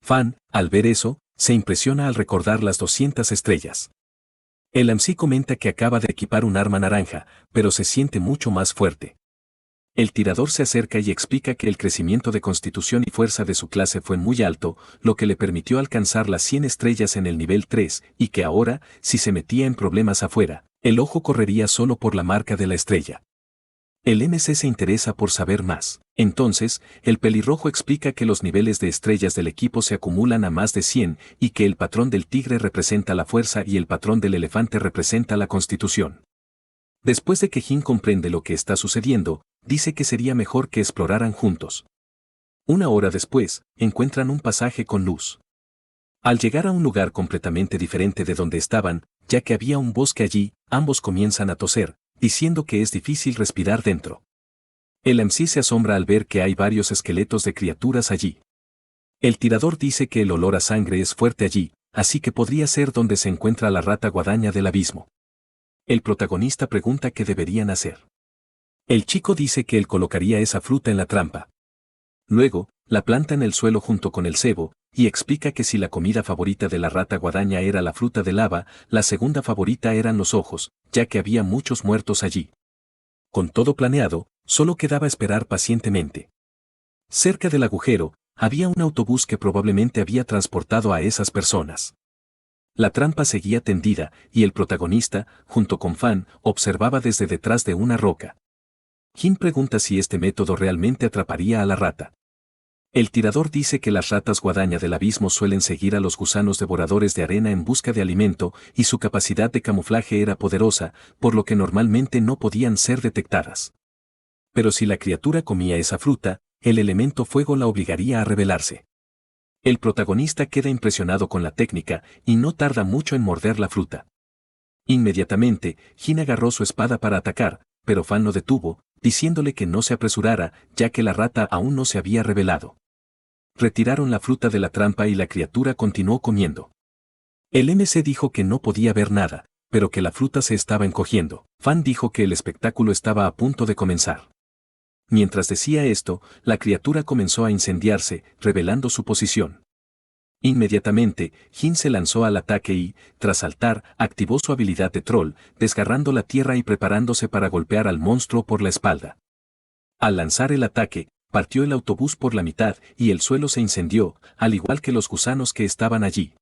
Fan, al ver eso, se impresiona al recordar las 200 estrellas. El MC comenta que acaba de equipar un arma naranja, pero se siente mucho más fuerte. El tirador se acerca y explica que el crecimiento de constitución y fuerza de su clase fue muy alto, lo que le permitió alcanzar las 100 estrellas en el nivel 3, y que ahora, si se metía en problemas afuera, el ojo correría solo por la marca de la estrella. El MC se interesa por saber más. Entonces, el pelirrojo explica que los niveles de estrellas del equipo se acumulan a más de 100 y que el patrón del tigre representa la fuerza y el patrón del elefante representa la constitución. Después de que Jin comprende lo que está sucediendo, dice que sería mejor que exploraran juntos. Una hora después, encuentran un pasaje con luz. Al llegar a un lugar completamente diferente de donde estaban, ya que había un bosque allí, ambos comienzan a toser, diciendo que es difícil respirar dentro. El MC se asombra al ver que hay varios esqueletos de criaturas allí. El tirador dice que el olor a sangre es fuerte allí, así que podría ser donde se encuentra la rata guadaña del abismo. El protagonista pregunta qué deberían hacer. El chico dice que él colocaría esa fruta en la trampa. Luego, la planta en el suelo junto con el cebo, y explica que si la comida favorita de la rata guadaña era la fruta de lava, la segunda favorita eran los ojos, ya que había muchos muertos allí. Con todo planeado, solo quedaba esperar pacientemente. Cerca del agujero, había un autobús que probablemente había transportado a esas personas. La trampa seguía tendida, y el protagonista, junto con Fan, observaba desde detrás de una roca. Jin pregunta si este método realmente atraparía a la rata. El tirador dice que las ratas guadaña del abismo suelen seguir a los gusanos devoradores de arena en busca de alimento y su capacidad de camuflaje era poderosa, por lo que normalmente no podían ser detectadas. Pero si la criatura comía esa fruta, el elemento fuego la obligaría a rebelarse. El protagonista queda impresionado con la técnica y no tarda mucho en morder la fruta. Inmediatamente, Jin agarró su espada para atacar, pero Fan lo detuvo, diciéndole que no se apresurara, ya que la rata aún no se había revelado. Retiraron la fruta de la trampa y la criatura continuó comiendo. El MC dijo que no podía ver nada, pero que la fruta se estaba encogiendo. Fan dijo que el espectáculo estaba a punto de comenzar. Mientras decía esto, la criatura comenzó a incendiarse, revelando su posición. Inmediatamente, Jin se lanzó al ataque y, tras saltar, activó su habilidad de troll, desgarrando la tierra y preparándose para golpear al monstruo por la espalda. Al lanzar el ataque, partió el autobús por la mitad y el suelo se incendió, al igual que los gusanos que estaban allí.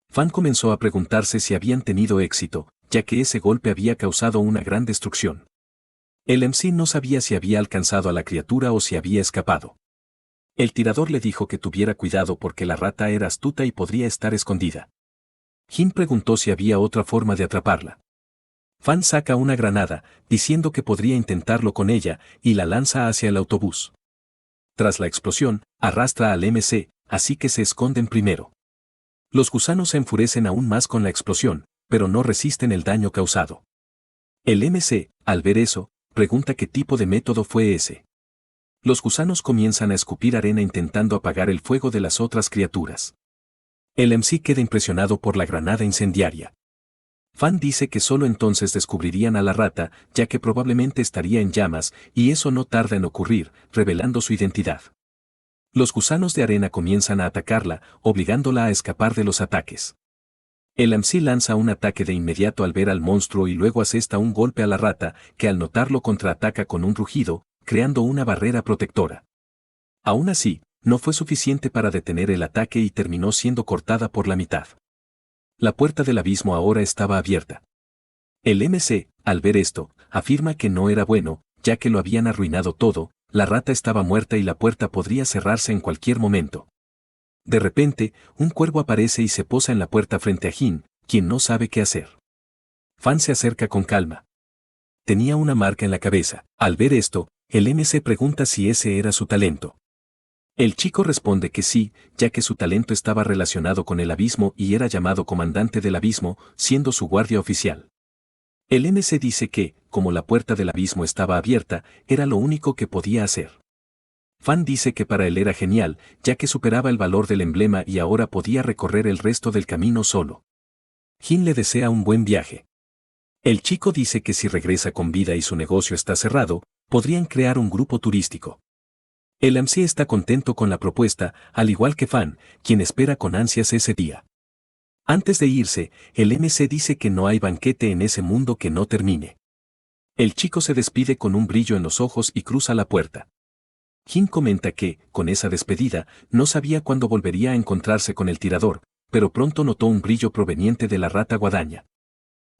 Fan comenzó a preguntarse si habían tenido éxito, ya que ese golpe había causado una gran destrucción. El MC no sabía si había alcanzado a la criatura o si había escapado. El tirador le dijo que tuviera cuidado porque la rata era astuta y podría estar escondida. Jin preguntó si había otra forma de atraparla. Fan saca una granada, diciendo que podría intentarlo con ella, y la lanza hacia el autobús. Tras la explosión, arrastra al MC, así que se esconden primero. Los gusanos se enfurecen aún más con la explosión, pero no resisten el daño causado. El MC, al ver eso, pregunta qué tipo de método fue ese. Los gusanos comienzan a escupir arena intentando apagar el fuego de las otras criaturas. El MC queda impresionado por la granada incendiaria. Fan dice que solo entonces descubrirían a la rata, ya que probablemente estaría en llamas, y eso no tarda en ocurrir, revelando su identidad. Los gusanos de arena comienzan a atacarla, obligándola a escapar de los ataques. El MC lanza un ataque de inmediato al ver al monstruo y luego asesta un golpe a la rata, que al notarlo contraataca con un rugido, creando una barrera protectora. Aún así, no fue suficiente para detener el ataque y terminó siendo cortada por la mitad. La puerta del abismo ahora estaba abierta. El MC, al ver esto, afirma que no era bueno, ya que lo habían arruinado todo, la rata estaba muerta y la puerta podría cerrarse en cualquier momento. De repente, un cuervo aparece y se posa en la puerta frente a Jin, quien no sabe qué hacer. Fan se acerca con calma. Tenía una marca en la cabeza. Al ver esto, el MC pregunta si ese era su talento. El chico responde que sí, ya que su talento estaba relacionado con el abismo y era llamado comandante del abismo, siendo su guardia oficial. El MC dice que, como la puerta del abismo estaba abierta, era lo único que podía hacer. Fan dice que para él era genial, ya que superaba el valor del emblema y ahora podía recorrer el resto del camino solo. Jin le desea un buen viaje. El chico dice que si regresa con vida y su negocio está cerrado, podrían crear un grupo turístico. El MC está contento con la propuesta, al igual que Fan, quien espera con ansias ese día. Antes de irse, el MC dice que no hay banquete en ese mundo que no termine. El chico se despide con un brillo en los ojos y cruza la puerta. Jin comenta que, con esa despedida, no sabía cuándo volvería a encontrarse con el tirador, pero pronto notó un brillo proveniente de la rata guadaña.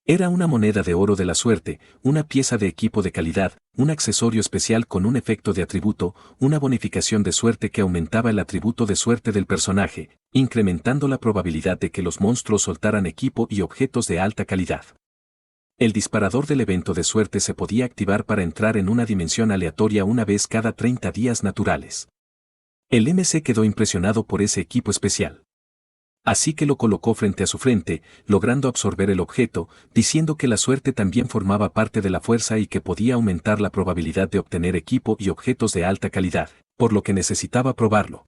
Era una moneda de oro de la suerte, una pieza de equipo de calidad, un accesorio especial con un efecto de atributo, una bonificación de suerte que aumentaba el atributo de suerte del personaje, incrementando la probabilidad de que los monstruos soltaran equipo y objetos de alta calidad. El disparador del evento de suerte se podía activar para entrar en una dimensión aleatoria una vez cada 30 días naturales. El MC quedó impresionado por ese equipo especial. Así que lo colocó frente a su frente, logrando absorber el objeto, diciendo que la suerte también formaba parte de la fuerza y que podía aumentar la probabilidad de obtener equipo y objetos de alta calidad, por lo que necesitaba probarlo.